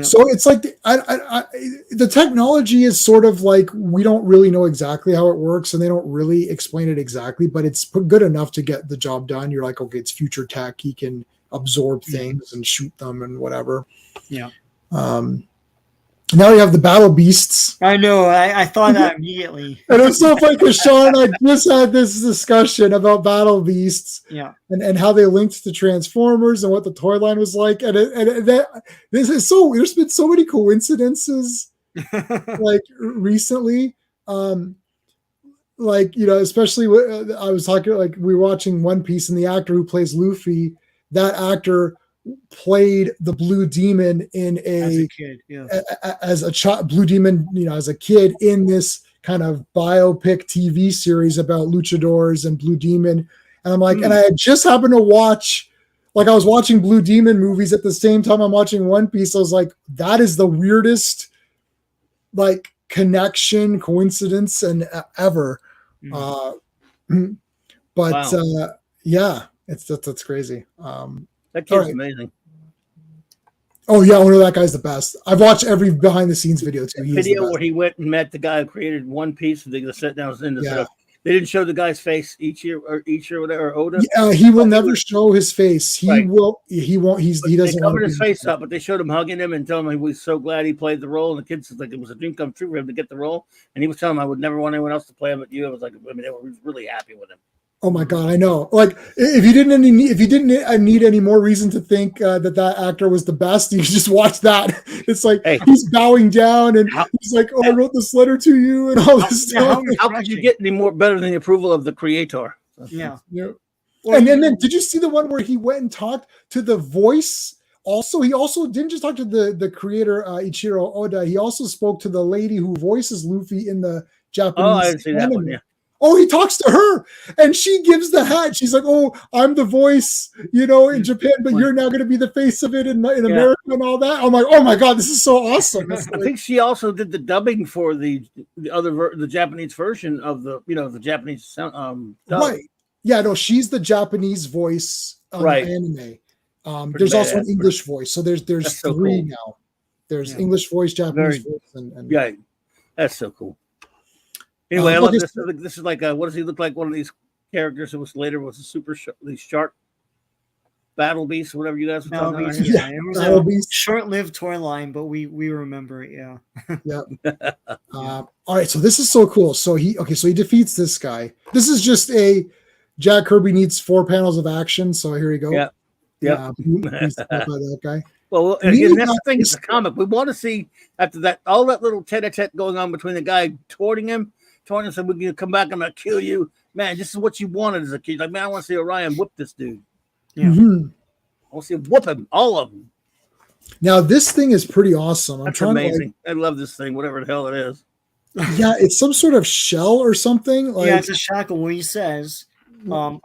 So it's like the technology is sort of like we don't really know exactly how it works, and they don't really explain it exactly, but it's good enough to get the job done. You're like, okay, it's future tech. He can absorb things and shoot them and whatever. Yeah. Now you have the battle beasts. I know. I thought that immediately. And it's so funny because Sean and I just had this discussion about battle beasts. Yeah. And how they linked to Transformers and what the toy line was like. And this is so, there's been so many coincidences like recently. Especially I was talking, like we were watching One Piece and the actor who plays Luffy, that actor played the Blue Demon in as a kid, as a child, Blue Demon, as a kid in this kind of biopic TV series about luchadors and Blue Demon. And I'm like, and I had just happened to watch, like I was watching Blue Demon movies at the same time I'm watching One Piece. I was like, that is the weirdest like coincidence and ever. But yeah, that's crazy. That kid's amazing. Oh yeah, I know that guy's the best. I've watched every behind the scenes video too. Where he went and met the guy who created One Piece. They sat down in the setup. They didn't show the guy's face each year, whatever. Or Oda. Yeah, he will never show his face. He won't. He doesn't. They covered his face up, but they showed him hugging him and telling him he was so glad he played the role. And the kids was like, it was a dream come true for him to get the role. And he was telling him, I would never want anyone else to play him but you. I was like, they were really happy with him. Oh my God, I know. Like, if you didn't need any more reason to think that actor was the best, you just watch that. It's like he's bowing down and he's like, "Oh, I wrote this letter to you," and all this stuff. How could you get any more better than the approval of the creator? Yeah. And then did you see the one where he went and talked to the voice? Also, he also didn't just talk to the creator Ichiro Oda. He also spoke to the lady who voices Luffy in the Japanese. Oh, I didn't see that one. Yeah. Oh, he talks to her and she gives the hat. She's like, "Oh, I'm the voice, in Japan, but you're now going to be the face of it in America and all that." I'm like, "Oh my God, this is so awesome." I think she also did the dubbing for the Japanese version of the Japanese sound. Right. Yeah, no, she's the Japanese voice on the anime. There's also an English voice. So there's so three cool. now. There's English voice, Japanese voice, and yeah, that's so cool. Anyway, I love this. This is like what does he look like? One of these characters who was a super the shark battle beast, whatever you guys were talking about. Yeah, it was a short-lived toy line, but we remember it. Yeah. Yeah. All right, so this is so cool. So he defeats this guy. This is just a Jack Kirby needs 4 panels of action. So here we go. Yeah. He's by that guy. Well, Me, again, that's the thing. it's- It's a comic. We want to see after that all that little tete-a-tete going on between the guy taunting him, said, "We're gonna come back. I'm gonna kill you, man. This is what you wanted as a kid. Like, man, I want to see Orion whoop this dude. Yeah. Mhm. I want to see him whoop him, all of them. Now this thing is pretty awesome. I'm That's trying amazing. I love this thing, whatever the hell it is. to yeah, it's some sort of shell or something. Like Yeah, it's a shackle. What he says,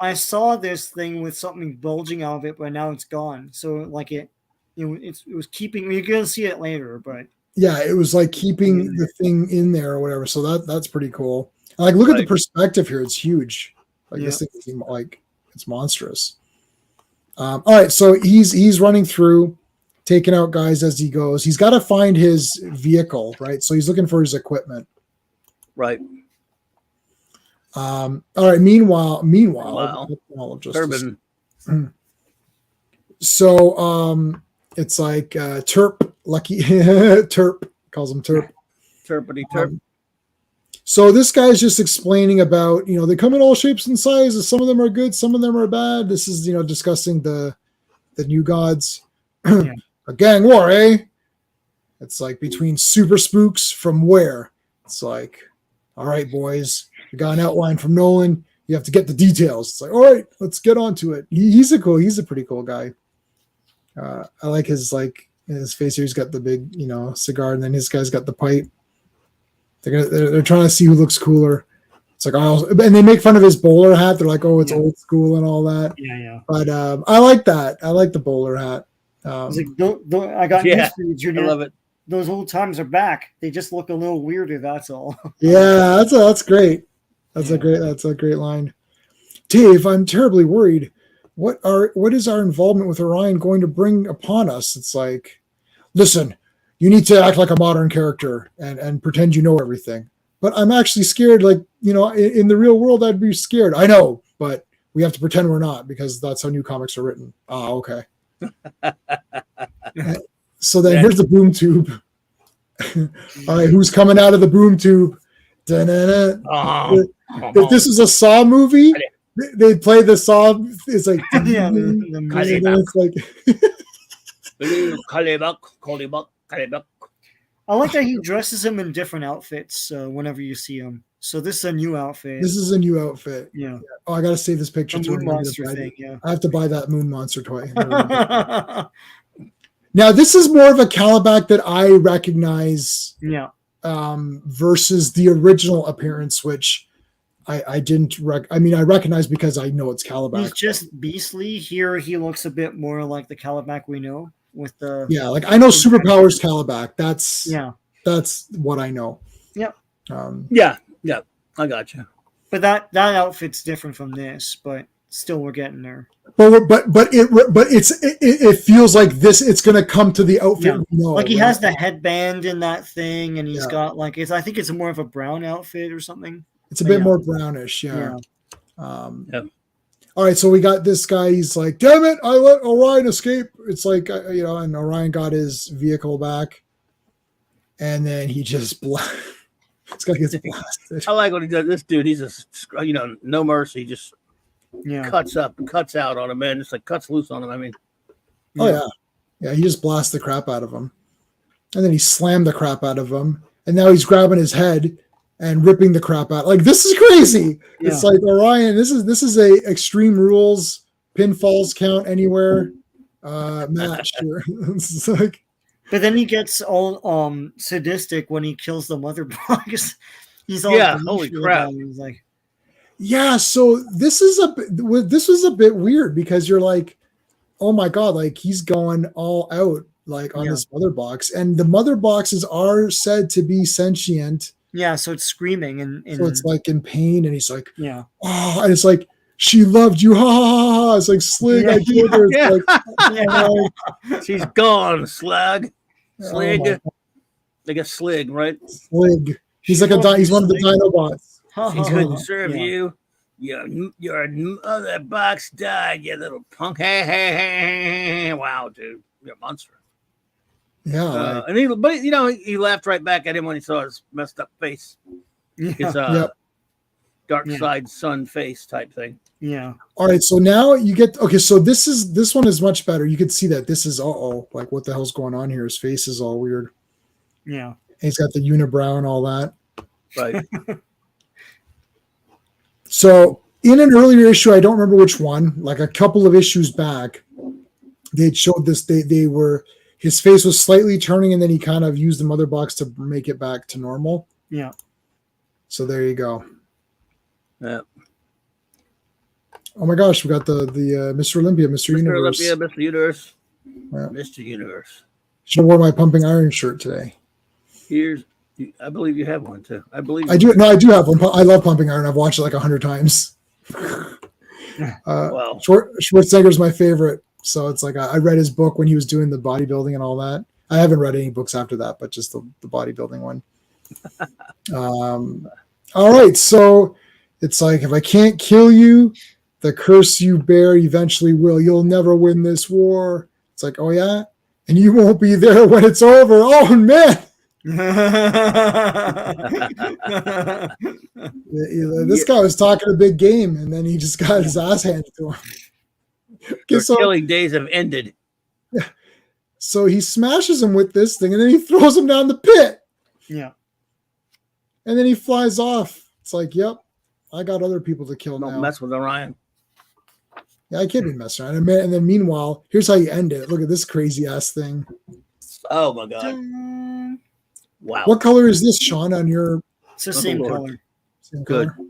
I saw this thing with something bulging out of it, but now it's gone. So like it was keeping. You're gonna see it later, but yeah, it was like keeping the thing in there or whatever. So that's pretty cool. And like, look at the perspective here; it's huge. Like this thing is like it's monstrous. All right, so he's running through, taking out guys as he goes. He's got to find his vehicle, right? So he's looking for his equipment. Right. All right. Meanwhile, just Turbine. so it's like Terp, Lucky Terp calls him Terp. Terpity terp. So this guy's just explaining about, they come in all shapes and sizes. Some of them are good, some of them are bad. This is, discussing the new gods. A gang war, eh? It's like between super spooks from where? It's like, all right, boys, we got an outline from Nolan. You have to get the details. It's like, all right, let's get on to it. He's a pretty cool guy. I like his face here. He's got the big, cigar, and then his guy's got the pipe. They're trying to see who looks cooler. It's like, and they make fun of his bowler hat. They're like, oh, it's old school and all that. Yeah. But I like that. I like the bowler hat. It's like, I got news for you, Junior. I love it. Those old times are back. They just look a little weirder. That's all. Yeah, that's great. That's a great line. Dave, I'm terribly worried. What is our involvement with Orion going to bring upon us? It's like, listen, you need to act like a modern character and pretend you know everything. But I'm actually scared. Like, in the real world, I'd be scared. I know, but we have to pretend we're not because that's how new comics are written. Ah, okay. So then here's the boom tube. All right, who's coming out of the boom tube? If this is a Saw movie, they play the Saw. It's like, it's like I like that he dresses him in different outfits whenever you see him. So this is a new outfit. This is a new outfit. Yeah. Oh, I gotta save this picture. The Moon Monster thing. Yeah. I have to buy that Moon Monster toy. Now this is more of a Calabac that I recognize. Yeah. Versus the original appearance, which I didn't. I recognize because I know it's Calabac. He's just beastly. Here he looks a bit more like the Calabac we know. With the like I know superpowers Calabac. That's what I know. Yep. Yeah, I got you. But that outfit's different from this, but still we're getting there. But it feels like this. It's gonna come to the outfit. We know, like he has the headband in that thing, and he's got I think it's more of a brown outfit or something. It's a bit more brownish. Yeah. All right, so we got this guy. He's like, "Damn it! I let Orion escape." It's like, and Orion got his vehicle back, and then he just this guy gets blasted. I like what he does. This dude, he's no mercy. Just cuts out on him, man. Just like cuts loose on him. I mean, he just blasts the crap out of him, and then he slammed the crap out of him, and now he's grabbing his head and ripping the crap out. Like, this is crazy. Yeah. It's like Orion. This is a Extreme Rules pinfalls count anywhere match. It's like, but then he gets all sadistic when he kills the mother box. He's all holy crap. He's like, so this was a bit weird because you're like, oh my god, like he's going all out like on this mother box, and the mother boxes are said to be sentient. Yeah, so it's screaming and so it's like in pain, and he's like, oh, and it's like, she loved you, ha ha ha. It's like, Slig, I told her. She's gone, Slag. Slig, like a Slig, right? Slig. He's like he's one of the Dinobots. She couldn't serve you. Your mother box died, you little punk. Wow, dude, you're a monster. Yeah, and he laughed right back at him when he saw his messed up face. His dark dark Yeah. side sun face type thing. Yeah. All right, so now you get okay. So this one is much better. You can see that this is like what the hell's going on here? His face is all weird. Yeah. And he's got the unibrow and all that. Right. So in an earlier issue, I don't remember which one, like a couple of issues back, they showed this. They were his face was slightly turning, and then he kind of used the mother box to make it back to normal. Yeah. So there you go. Yeah. Oh my gosh, we got the Mr. Olympia, Mr. Universe. Olympia, Mr. Universe. Yeah. Mr. Universe. Should have worn my Pumping Iron shirt today. I believe you have one too. I do. No, I do have one. I love Pumping Iron. I've watched it like 100 times. Wow. Schwarzenegger's my favorite. So it's like I read his book when he was doing the bodybuilding and all that. I haven't read any books after that, but just the bodybuilding one. All right. So it's like, if I can't kill you, the curse you bear eventually will. You'll never win this war. It's like, oh yeah? And you won't be there when it's over. Oh man. This guy was talking a big game, and then he just got his ass handed to him. Your killing days have ended. Yeah. So he smashes him with this thing, and then he throws him down the pit. Yeah. And then he flies off. It's like, yep, I got other people to kill now. Don't mess with Orion. Yeah, I can't be messing around. And then meanwhile, here's how you end it. Look at this crazy ass thing. Oh my god. Wow. What color is this, Sean, on your? It's the same color. Same Good. color?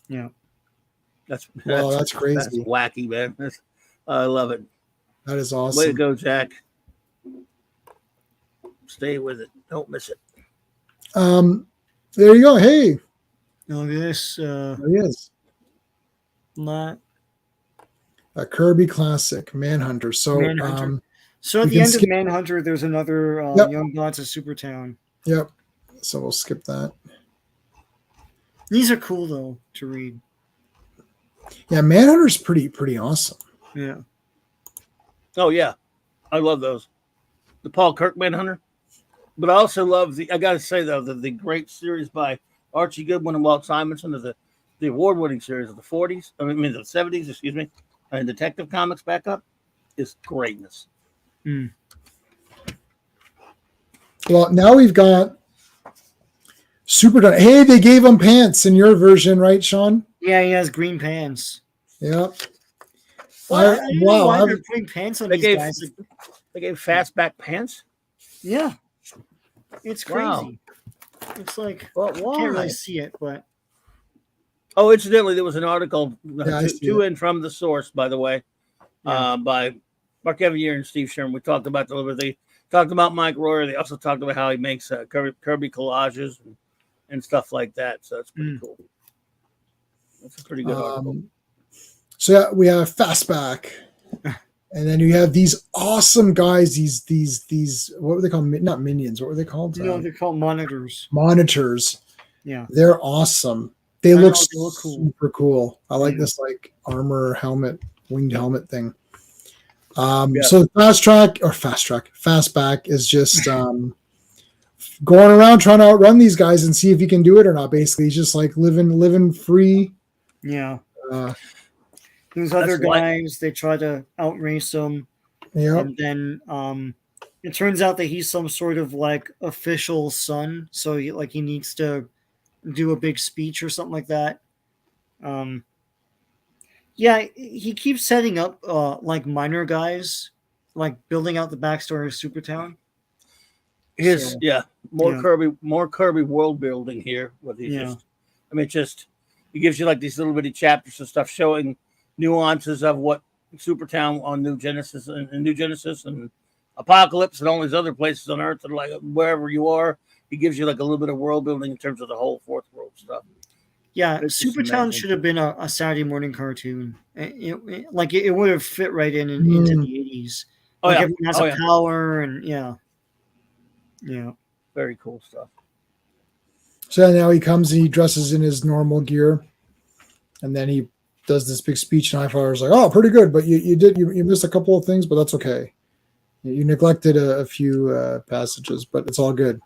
Yeah. That's crazy. That's wacky, man. I love it. That is awesome. Way to go, Jack. Stay with it. Don't miss it. There you go. Hey. Look at this. There he is. Not A Kirby classic, Manhunter. So, Manhunter. So at the end of Manhunter, there's another Young Gods of Supertown. Yep. So we'll skip that. These are cool though to read. Yeah, Manhunter's pretty awesome. Yeah. Oh yeah, I love those. The Paul Kirkman Hunter. But I also love I gotta say though, the great series by Archie Goodwin and Walt Simonson of the award-winning series of the 40s. I mean the 70s, excuse me, and Detective Comics backup is greatness. Mm. Well, now we've got Superdone. Hey, they gave him pants in your version, right, Sean? Yeah, he has green pants. Yep. Well, I don't know why they're putting pants on these guys. They gave fastback pants? Yeah. It's crazy. Wow. It's like, why? I can't really see it, but. Oh, incidentally, there was an article to and from the source, by the way, by Mark Evanier and Steve Sherman. We talked about they talked about Mike Royer. They also talked about how he makes Kirby collages and stuff like that. So it's pretty cool. That's a pretty good article. So yeah, we have Fastback, and then you have these awesome guys. These what were they called? Not minions. What were they called? No, they're called monitors. Monitors. Yeah, they're awesome. They look super cool. I like this like armor helmet, winged helmet thing. So Fastback is just going around trying to outrun these guys and see if he can do it or not. Basically, he's just like living free. Yeah. These other guys, they try to outrace him. Yeah. And then it turns out that he's some sort of like official son, so he needs to do a big speech or something like that. Yeah, he keeps setting up like minor guys, like building out the backstory of Supertown. More Kirby world building here. He gives you like these little bitty chapters and stuff showing nuances of what Supertown on New Genesis and Apocalypse and all these other places on Earth, and like wherever you are, he gives you like a little bit of world building in terms of the whole fourth world stuff. Yeah, Supertown should have been a Saturday morning cartoon. It would have fit right into the 80s. Everyone has a power, and yeah, very cool stuff. So now he comes and he dresses in his normal gear, and then he does this big speech, and Highflyer's like, "Oh, pretty good, but you missed a couple of things, but that's okay. You neglected a few passages, but it's all good."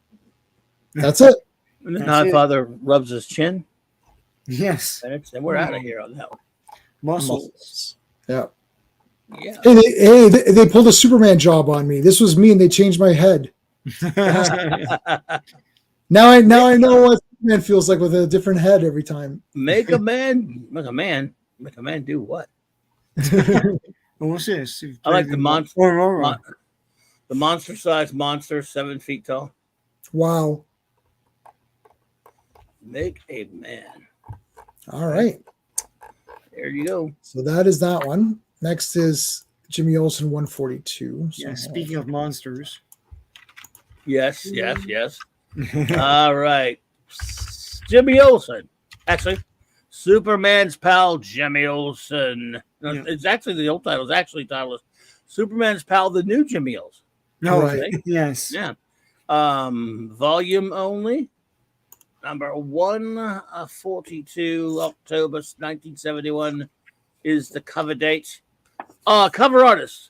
That's it. And then Highflyer rubs his chin. Yes. And we're out of here on that one. Muscles. Yeah. Yeah. They pulled a Superman job on me. This was me, and they changed my head. Now I know what Superman feels like with a different head every time. Make a man do what? What's this? I like the monster. Aurora. The monster-sized monster, 7 feet tall. Wow. Make a man. All right. There you go. So that is that one. Next is Jimmy Olsen 142. So Yeah, speaking of monsters. Yes. All right. Jimmy Olsen. Actually, Superman's pal, Jimmy Olsen. Yeah. It's actually the old title. It's actually titled Superman's pal, the new Jimmy Olsen. No, Right. yes. Yeah. Volume only. Number 142, October 1971 is the cover date. Cover artist.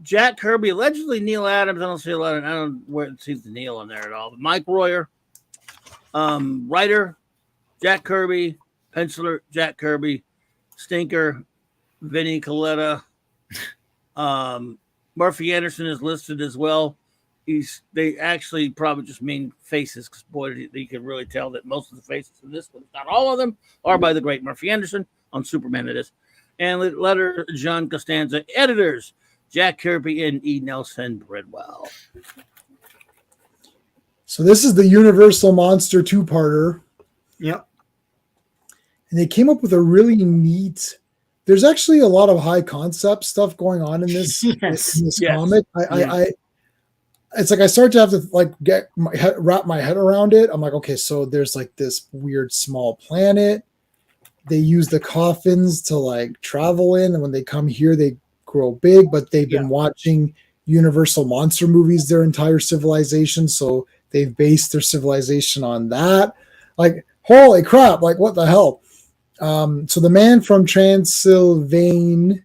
Jack Kirby, allegedly Neil Adams. I don't see a lot of, I don't see the Neil on there at all. But Mike Royer, writer, Jack Kirby, penciler, Jack Kirby, stinker, Vinnie Coletta. Murphy Anderson is listed as well. They actually probably just mean faces, because boy, you can really tell that most of the faces in this one, not all of them, are by the great Murphy Anderson. On Superman it is. And letter John Costanza. Editors Jack Kirby and E. Nelson Bridwell. So this is the Universal Monster two-parter. Yep. And they came up with a really neat. There's actually a lot of high concept stuff going on in this, Yes. in this Yes. comic. It's like I start to have to like wrap my head around it. I'm like, okay, so there's like this weird small planet. They use the coffins to like travel in, and when they come here, they grow big. But they've been watching Universal monster movies their entire civilization, so they've based their civilization on that. Like, holy crap! Like, what the hell? So the man from Transylvania,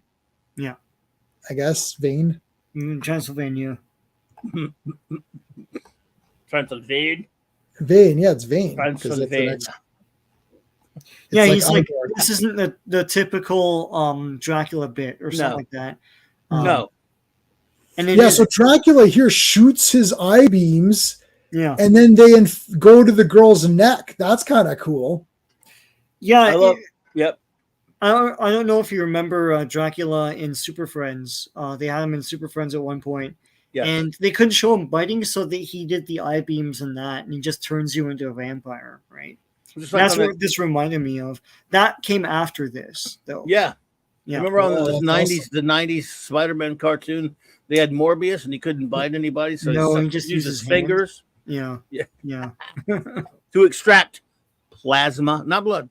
I guess, Transylvania. Transylvania. Vane, yeah, it's Vane. Transylvania. Yeah, he's like, this isn't the typical Dracula bit or something like that. No. And so Dracula here shoots his eye beams, yeah, and then they go to the girl's neck. That's kind of cool. Yeah, yep. I don't know if you remember Dracula in Super Friends. They had him in Super Friends at one point. Yes. And they couldn't show him biting, so that he did the eye beams and that, and he just turns you into a vampire, right? That's what this reminded me of. That came after this, though. Yeah. Remember on the '90s Spider-Man cartoon, they had Morbius and he couldn't bite anybody, so he just used his fingers. Yeah. To extract plasma, not blood.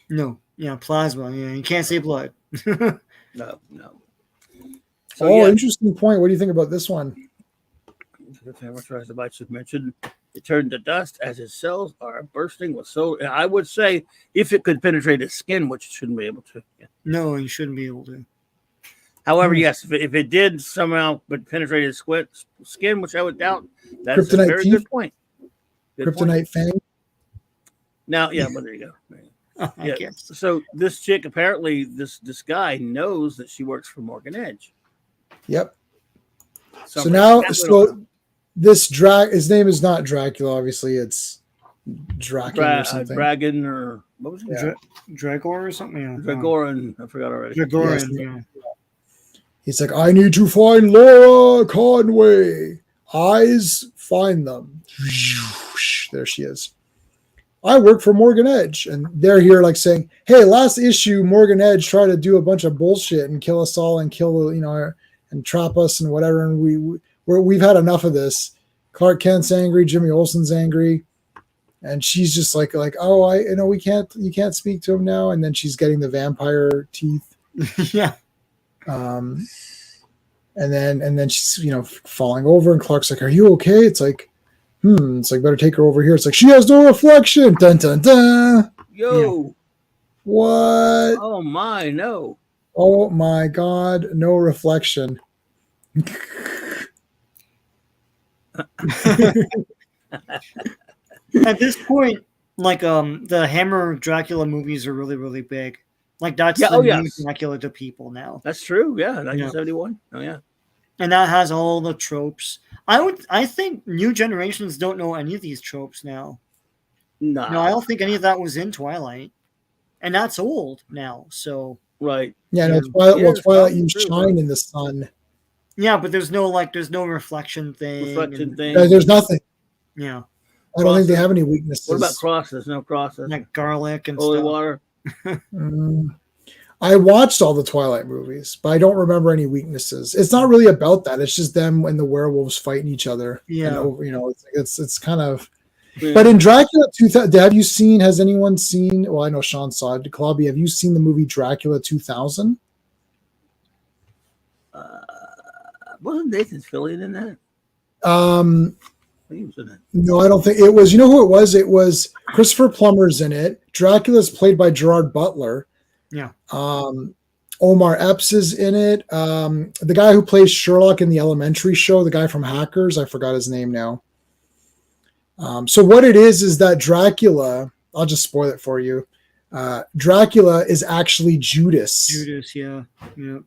No, plasma. Yeah, you can't say blood. No. So, interesting point. What do you think about this one? The bites you've mentioned, it turned to dust as his cells are bursting with I would say if it could penetrate his skin, which it shouldn't be able to. Yeah. No, you shouldn't be able to. However, yes, if it did somehow but penetrate his skin, which I would doubt, that's Kryptonite a very teeth? good point. Kryptonite fang. Now, well, there you go. I guess. So this chick, apparently, this guy knows that she works for Morgan Edge. Yep. So this his name is not Dracula, obviously. It's Dracula or something. Dragon or what was it? Yeah. Dragor or something? Yeah. Dragoran. I forgot already. Dragoran, yes. He's like, I need to find Laura Conway. Eyes, find them. There she is. I work for Morgan Edge. And they're here like saying, hey, last issue, Morgan Edge tried to do a bunch of bullshit and kill us all and kill, and trap us and whatever. And we've had enough of this. Clark Kent's angry. Jimmy Olsen's angry. And she's just like, oh, you can't speak to him now. And then she's getting the vampire teeth. Yeah. And then she's, falling over, and Clark's like, are you okay? It's like, it's like, better take her over here. It's like, she has no reflection. Dun, dun, dun. Yo. Yeah. What? Oh my, no. Oh my God. No reflection. At this point, like the Hammer Dracula movies are really, really big. Like that's Yeah, the new yes. Dracula to people now. That's true. Yeah, 1971. Oh yeah. And that has all the tropes. I think new generations don't know any of these tropes now. Nah. No, I don't think any of that was in Twilight. And that's old now, so Right. Yeah, no, Yeah. Twilight, you True. shine in the sun. yeah, but there's no reflection thing. Reflection thing. There's nothing. Yeah. I don't think they have any weaknesses. What about crosses? No crosses. Like garlic and Holy stuff. water. I watched all the Twilight movies, but I don't remember any weaknesses. It's not really about that. It's just them and the werewolves fighting each other. Yeah. And, it's kind of. Yeah. But in Dracula 2000, has anyone seen? Well, I know Sean saw it. Clobby, have you seen the movie Dracula 2000? Wasn't Nathan Fillion in that? He was in it. No, I don't think it was. You know who it was? It was Christopher Plummer's in it. Dracula's played by Gerard Butler. Yeah. Omar Epps is in it. The guy who plays Sherlock in the Elementary show, the guy from Hackers, I forgot his name now. So what it is that Dracula, I'll just spoil it for you. Dracula is actually Judas. Judas, yeah. Yeah.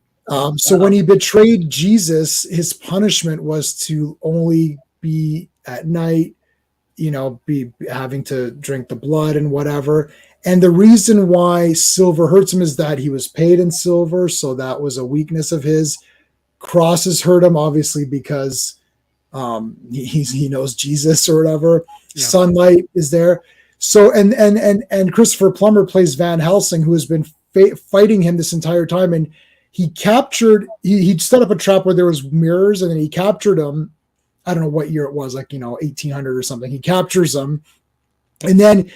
So when he betrayed Jesus, his punishment was to only be at night, be having to drink the blood and whatever. And the reason why silver hurts him is that he was paid in silver. So that was a weakness of his. Crosses hurt him, obviously, because he knows Jesus or whatever. Yeah. Sunlight is there. So, and Christopher Plummer plays Van Helsing, who has been fighting him this entire time. And he he set up a trap where there was mirrors, and then he captured him. I don't know what year it was, 1800 or something. He captures him, and then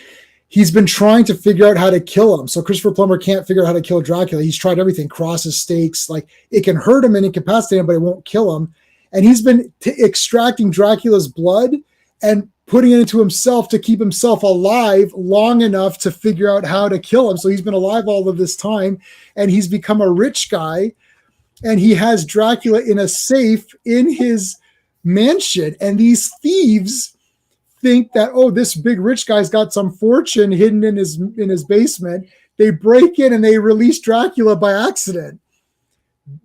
he's been trying to figure out how to kill him. So Christopher Plummer can't figure out how to kill Dracula. He's tried everything, crosses, stakes, it can hurt him and incapacitate him, but it won't kill him. And he's been extracting Dracula's blood and putting it into himself to keep himself alive long enough to figure out how to kill him. So he's been alive all of this time, and he's become a rich guy, and he has Dracula in a safe in his mansion. And these thieves think that, this big rich guy's got some fortune hidden in his basement. They break in and they release Dracula by accident.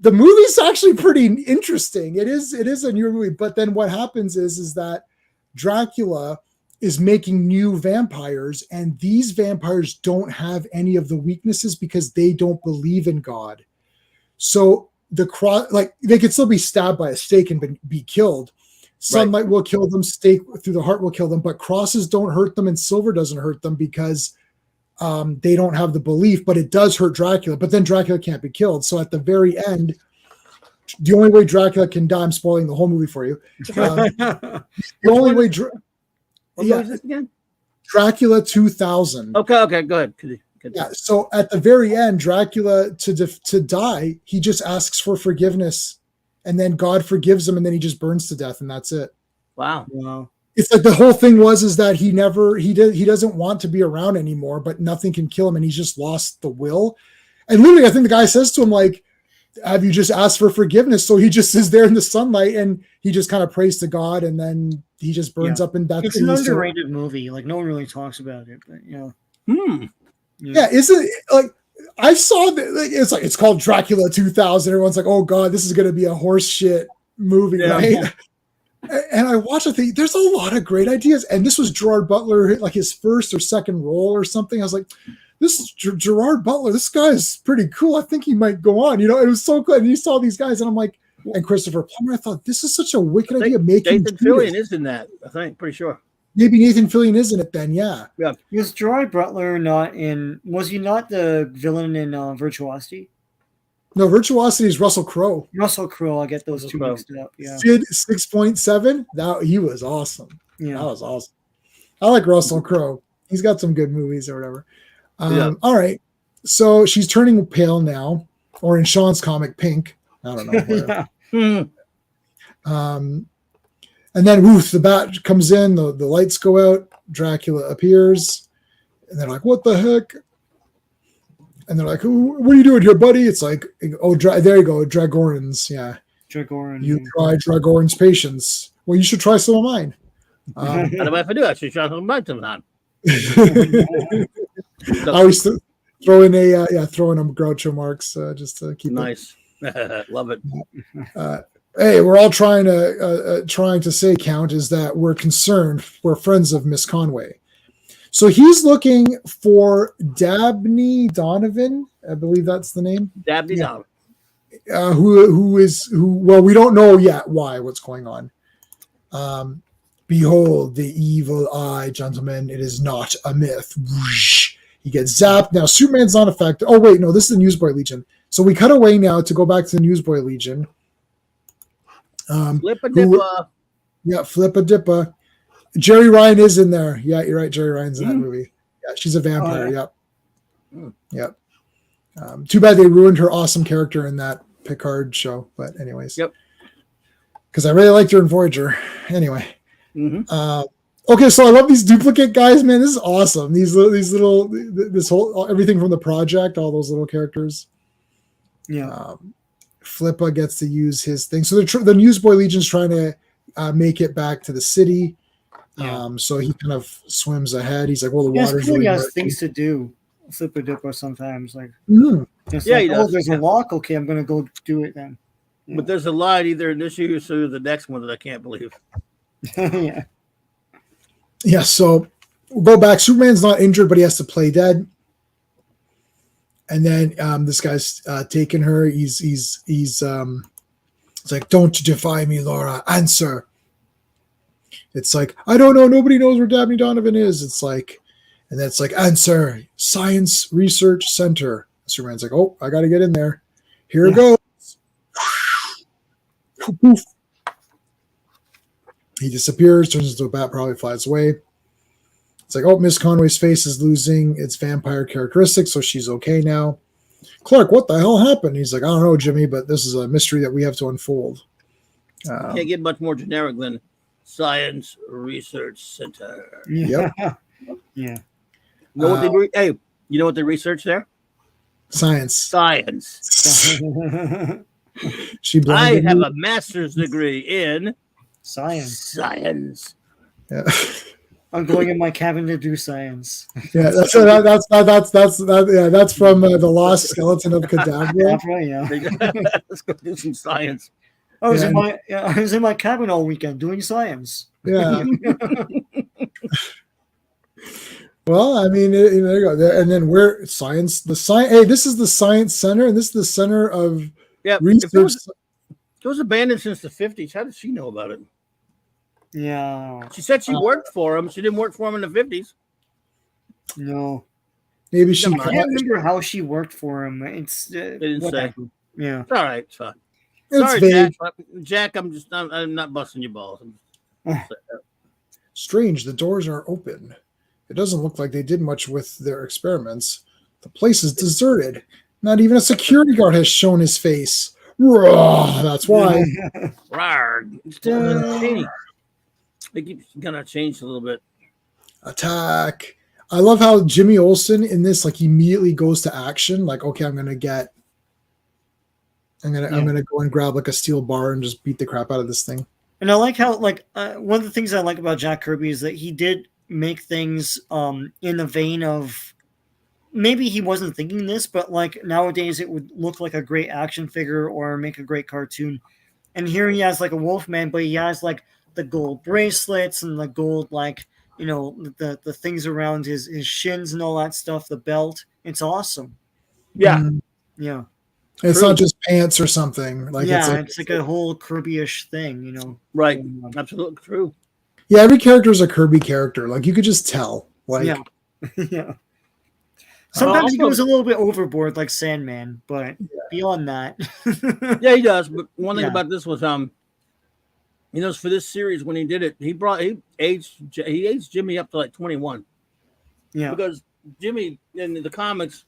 The movie's actually pretty interesting. It is a new movie, but then what happens is that Dracula is making new vampires, and these vampires don't have any of the weaknesses because they don't believe in God. So they could still be stabbed by a stake and be killed. Sunlight will kill them, stake through the heart will kill them, but crosses don't hurt them and silver doesn't hurt them because they don't have the belief, but it does hurt Dracula. But then Dracula can't be killed. So at the very end, the only way Dracula can die, I'm spoiling the whole movie for you. The only way, what was this again? Dracula 2000. Okay, good. Yeah. So at the very end, Dracula to die, he just asks for forgiveness, and then God forgives him, and then he just burns to death, and that's it. Wow. It's like the whole thing is that he doesn't want to be around anymore, but nothing can kill him, and he's just lost the will. And literally, I think the guy says to him, have you just asked for forgiveness? So he just is there in the sunlight, and he just kind of prays to God, and then he just burns up, and that's it's an underrated movie. No one really talks about it, but yeah, isn't it, I saw that it's called Dracula 2000. Everyone's like, oh God, this is going to be a horse shit movie, right? And I watched it. There's a lot of great ideas, and this was Gerard Butler, his first or second role or something. I was like, this is Gerard Butler. This guy is pretty cool. I think he might go on. It was so good. And you saw these guys, and I'm like, and Christopher Plummer. I thought this is such a wicked idea. Making Nathan Fillion is in that. I think, pretty sure. Maybe Nathan Fillion is in it then. Yeah. Was Gerard Butler not in? Was he not the villain in Virtuosity? No, Virtuosity is Russell Crowe. Russell Crowe. I get those two mixed up. Yeah. Sid 6.7. He was awesome. Yeah, that was awesome. I like Russell Crowe. He's got some good movies or whatever. All right. So she's turning pale now, or in Sean's comic, pink. I don't know. And then the bat comes in, the lights go out, Dracula appears, and they're like, what the heck? And they're like, what are you doing here, buddy? It's like, there you go, Dragorans. Yeah. Dragoran. You try Dragoran's patience. Well, you should try some of mine. I don't know if I do. I should try some of mine sometime. I always throw in Groucho Marx just to keep nice. Love it. Hey, we're all trying to say, Count, is that we're concerned. We're friends of Miss Conway. So he's looking for Dabney Donovan. I believe that's the name. Dabney Donovan. Well, we don't know yet what's going on. Behold the evil eye, gentlemen. It is not a myth. Whoosh. He gets zapped. Now, Superman's not affected. Oh, wait, no, this is the Newsboy Legion. So we cut away now to go back to the Newsboy Legion. Flip-a-dippa. Yeah, Flip-a-dippa. Jerry Ryan is in there. Yeah, you're right. Jerry Ryan's in that movie. Yeah, she's a vampire. Yep. Too bad they ruined her awesome character in that Picard show. But anyways. Yep. Because I really liked her in Voyager. Anyway. Mm-hmm. Okay, so I love these duplicate guys, man. This is awesome. This whole everything from the project, all those little characters. Yeah. Flippa gets to use his thing. So the Newsboy Legion's trying to make it back to the city. Yeah. So he kind of swims ahead. He's like, well, the Yeah, water's it's cool. really He has murky. things to do. Flip-a-dippa sometimes. Like, Mm-hmm. he does. there's a lock. Okay, I'm going to go do it then. Yeah. But there's a line either in this issue or the next one that I can't believe. Yeah. Yeah, so we'll go back. Superman's not injured, but he has to play dead. And then this guy's taking her. He's like, don't defy me, Laura. Answer. It's like, I don't know. Nobody knows where Dabney Donovan is. It's like, and then it's like, answer. Science Research Center. Superman's like, oh, I got to get in there. Here it goes. Poof. He disappears, turns into a bat, probably flies away. It's like, oh, Miss Conway's face is losing its vampire characteristics, so she's okay now. Clark, what the hell happened? He's like, I don't know, Jimmy, but this is a mystery that we have to unfold. Can't get much more generic than Science Research Center. Yep. Yeah. You know what hey, you know what they research there? Science. She I have me. a master's degree in Science. Yeah. I'm going in my cabin to do science. Yeah, that's from the Lost Skeleton of Cadavra. Yeah. Let's go do some science. I was in my cabin all weekend doing science. Yeah. Well, I mean, there you go. And then where science, hey, this is the Science Center, and this is the center of research. It was abandoned since the 50s. How did she know about it? Yeah. She said she worked for him. She didn't work for him in the 50s. No. Maybe she. I can't remember how she worked for him. It's they didn't say. Yeah. It's all right. It's fine. It's Sorry, Jack. I'm not busting your balls. Strange. The doors are open. It doesn't look like they did much with their experiments. The place is deserted. Not even a security guard has shown his face. Rawr, that's why. They keep gonna change a little bit. Attack. I love how Jimmy Olsen in this like immediately goes to action. Like, okay, I'm gonna go and grab like a steel bar and just beat the crap out of this thing. And I like how one of the things I like about Jack Kirby is that he did make things in the vein of, maybe he wasn't thinking this, but like nowadays it would look like a great action figure or make a great cartoon. And here he has like a Wolfman, but he has like the gold bracelets and the gold, like, you know, the things around his shins and all that stuff, the belt. It's awesome. Yeah. Yeah. It's not just pants or something. Like, it's like a whole Kirby-ish thing, you know. Right. Absolutely true. Yeah, every character is a Kirby character. Like, you could just tell. Like, yeah. Sometimes he goes a little bit overboard, like Sandman, but beyond that, yeah, he does. But one thing about this was, for this series when he did it, he aged Jimmy up to like 21. Yeah, because Jimmy in the comics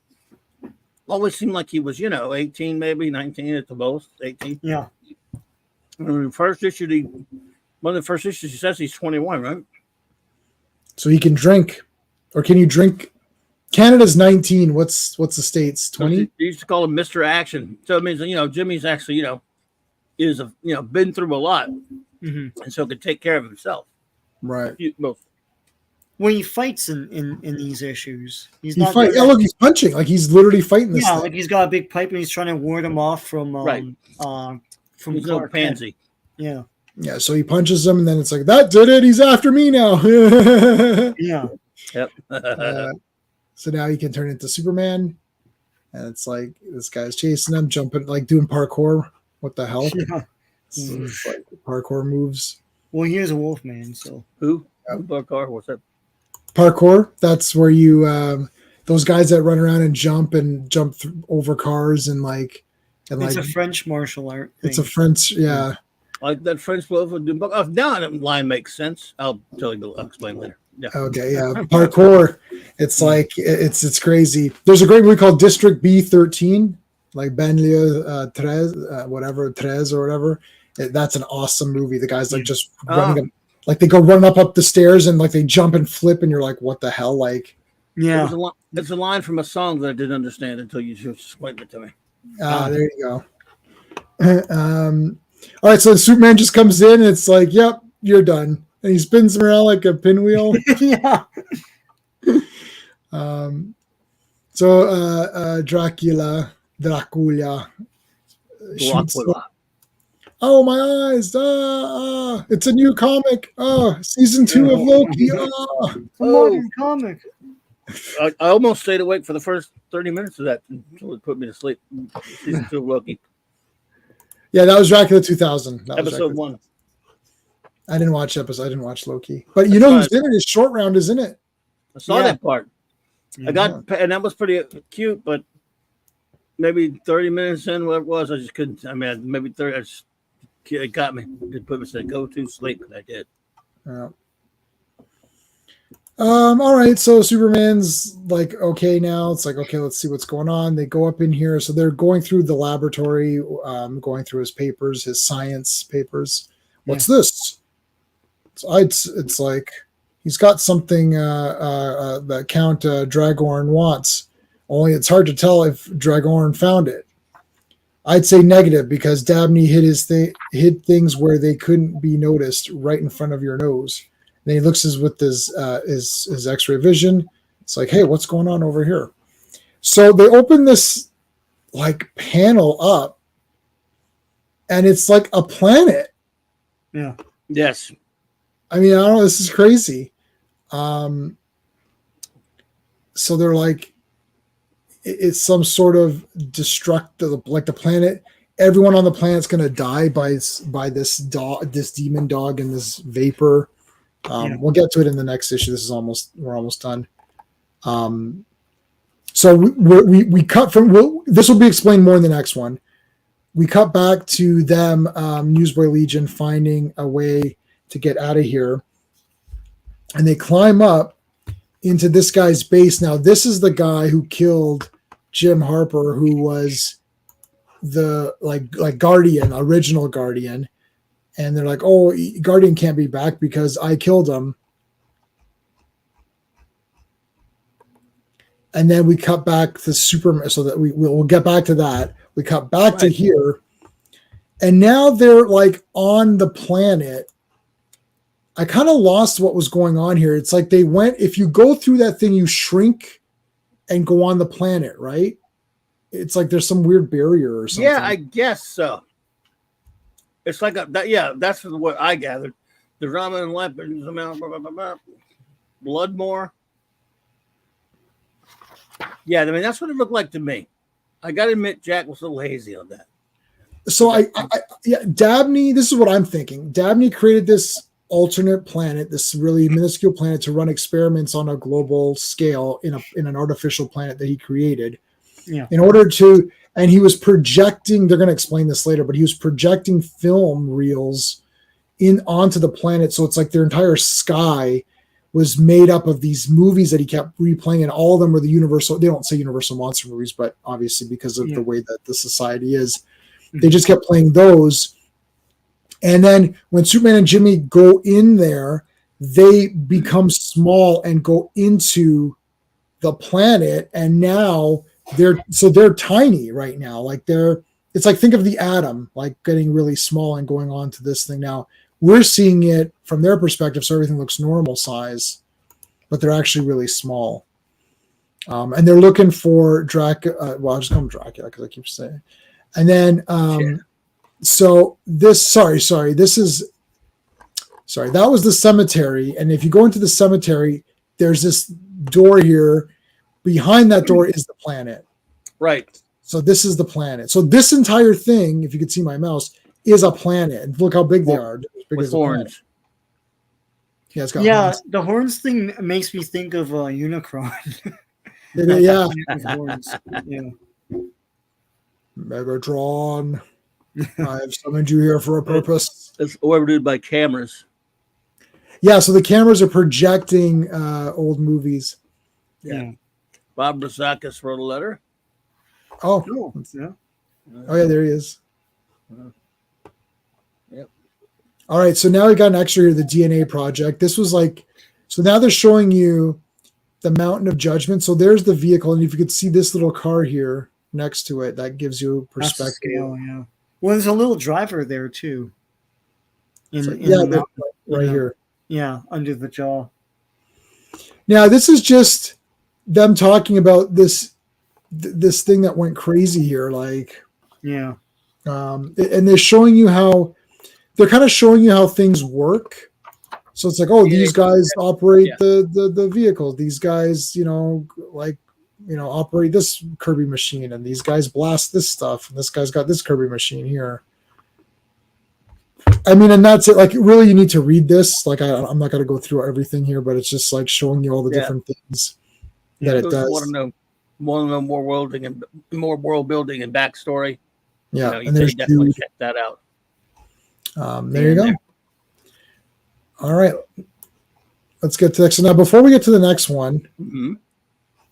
always seemed like he was, 18, maybe 19 at the most, 18. Yeah. One of the first issues he says he's 21, right? So he can drink, or can you drink? Canada's 19. What's the states? 20. They used to call him Mr. Action. So it means Jimmy's actually is been through a lot, and so could take care of himself. Right. Most. when he fights in these issues, he's He not. fight. Yeah, look, he's punching. Like he's literally fighting this Yeah, thing. like he's got a big pipe and he's trying to ward him off from Right. From He's no Clark Kent. pansy. Yeah, Yeah, so he punches him, and then it's like, that did it. He's after me now. yeah. Yep. So now he can turn into Superman, and it's like this guy's chasing him, jumping, like doing parkour. What the hell? Yeah. It's like parkour moves. Well, he is a Wolfman, so Who? Barcar? What's that? Parkour. That's where you those guys that run around and jump over cars and it's a French martial art thing. It's a French, yeah. Like that French blow for doing. Oh, now that line makes sense. I'll explain later. Yeah. Okay, yeah. Parkour. It's like it's crazy. There's a great movie called District B13, like Banlieue 13, whatever 13 or whatever. That's an awesome movie. The guys like just running, like they go running up the stairs and like they jump and flip, and you're like, what the hell? Like, yeah, it's a line from a song that I didn't understand until you just explained it to me. there you go. All right, so Superman just comes in and it's like, yep, you're done. And he spins him around like a pinwheel. yeah. So Dracula shoots. Oh, my eyes. It's a new comic. Season 2 of Loki. Modern comic. I almost stayed awake for the first 30 minutes of that until it put me to sleep. Season 2 of Loki. Yeah, that was Dracula 2000. Episode 1. I didn't watch Loki. But you know who's in it? Is Short Round is in it. I saw that part. I got, and that was pretty cute, but maybe 30 minutes in, whatever it was, I just couldn't. I mean, maybe 30. It got me. It put me to go to sleep, and I did. Yeah. All right, so Superman's like, okay, now it's like, okay, let's see what's going on. They go up in here, so they're going through the laboratory, going through his papers, his science papers. What's this? It's like he's got something that Count Dragorn wants. Only it's hard to tell if Dragorn found it. I'd say negative because Dabney hid things where they couldn't be noticed right in front of your nose. Then he looks with his X-ray vision. It's like, hey, what's going on over here? So they open this like panel up, and it's like a planet. Yeah. Yes. I mean, I don't know. This is crazy. So they're like, it's some sort of destructive, like the planet. Everyone on the planet's going to die by this demon dog, and this vapor. We'll get to it in the next issue. We're almost done. So we cut from. This will be explained more in the next one. We cut back to them, Newsboy Legion, finding a way to get out of here, and they climb up into this guy's base. Now, this is the guy who killed Jim Harper, who was the like Guardian, original Guardian. And they're like, oh, Guardian can't be back because I killed him. And then we cut back to Superman, so that we'll get back to that. We cut back to here. And now they're like on the planet. I kind of lost what was going on here. It's like they went, if you go through that thing, you shrink and go on the planet, right? It's like there's some weird barrier or something. Yeah, I guess so. It's like that's what I gathered. The Ramen and Leopards, Bloodmore. Yeah, I mean that's what it looked like to me. I got to admit, Jack was a little hazy on that. So Dabney. This is what I'm thinking. Dabney created this alternate planet, this really minuscule planet, to run experiments on a global scale in an artificial planet that he created. Yeah. In order to. And he was projecting, they're going to explain this later, but he was projecting film reels onto the planet. So it's like their entire sky was made up of these movies that he kept replaying, and all of them were the Universal. They don't say Universal monster movies, but obviously because of the way that the society is, they just kept playing those. And then when Superman and Jimmy go in there, they become small and go into the planet. And now they're tiny right now. Like it's like, think of the atom, like getting really small and going on to this thing. Now we're seeing it from their perspective. So everything looks normal size. but they're actually really small. And they're looking for Dracula. Well, I'll just call him Dracula because I keep saying. And then, so this. Sorry. That was the cemetery. And if you go into the cemetery, there's this door here. Behind that door is the planet. Right. So this is the planet. So this entire thing, if you could see my mouse, is a planet. And look how big they are. Big With horns. Yeah, it's got horns. The horns thing makes me think of Unicron. Yeah. Horns. Yeah. Megatron. I have summoned you here for a purpose. It's orbited by cameras. Yeah, so the cameras are projecting old movies. Yeah. Bob Brzakis wrote a letter. Oh, yeah. Oh yeah, there he is. Yep. All right, so now we got an extra here, the DNA project. This was like, so now they're showing you the Mountain of Judgment. So there's the vehicle, and if you could see this little car here next to it, that gives you perspective. Scale, yeah. Well, there's a little driver there too. Right here. Yeah, under the jaw. Now this is just them talking about this thing that went crazy here, like and they're showing you how they're kind of showing you how things work. So it's like, oh, these guys operate the vehicle. These guys, operate this Kirby machine, and these guys blast this stuff, and this guy's got this Kirby machine here. I mean, and that's it. Like, really, you need to read this. Like, I'm not going to go through everything here, but it's just like showing you all the different things that it does. Want to know more world building and backstory. Yeah, you definitely check that out. There you go. All right, let's get to the next. So now, before we get to the next one,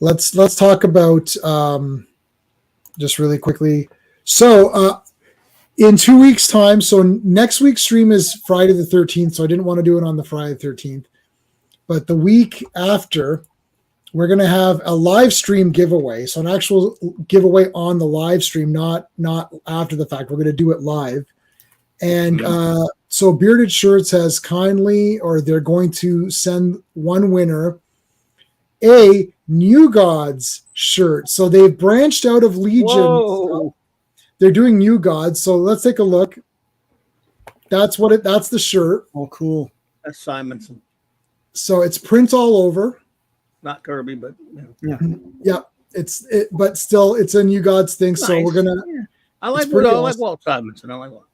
let's talk about just really quickly. So, in 2 weeks' time, so next week's stream is Friday the 13th. So I didn't want to do it on the Friday the 13th, but the week after, we're going to have a live stream giveaway. So an actual giveaway on the live stream, not after the fact. We're going to do it live. And so Bearded Shirts has kindly, or they're going to send one winner a New Gods shirt. So they've branched out of Legion. They're doing New Gods. So let's take a look. That's the shirt. Oh, cool. That's Simonson. So it's print all over. Not Kirby, but yeah. But still, it's a New Gods thing. Nice. So we're gonna. Yeah. I like Walt Simonson. I like Walt.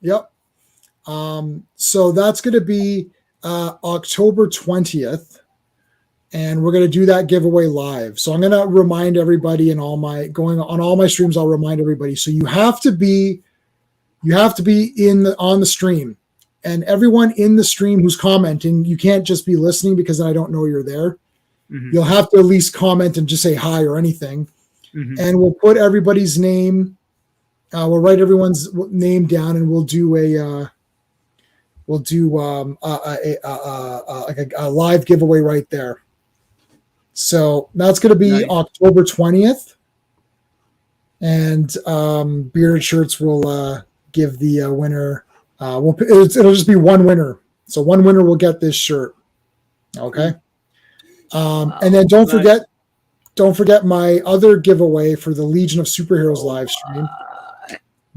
Yep. So that's gonna be October 20th, and we're gonna do that giveaway live. So I'm gonna remind everybody on all my streams. I'll remind everybody. So you have to be on the stream. And everyone in the stream who's commenting, you can't just be listening because I don't know you're there. Mm-hmm. You'll have to at least comment and just say hi or anything. Mm-hmm. And we'll put everybody's name. We'll write everyone's name down, and we'll do a live giveaway right there. So that's going to be October 20th, and Bearded Shirts will give the winner. It'll just be one winner. So one winner will get this shirt. Okay. And then don't forget my other giveaway for the Legion of Superheroes live stream.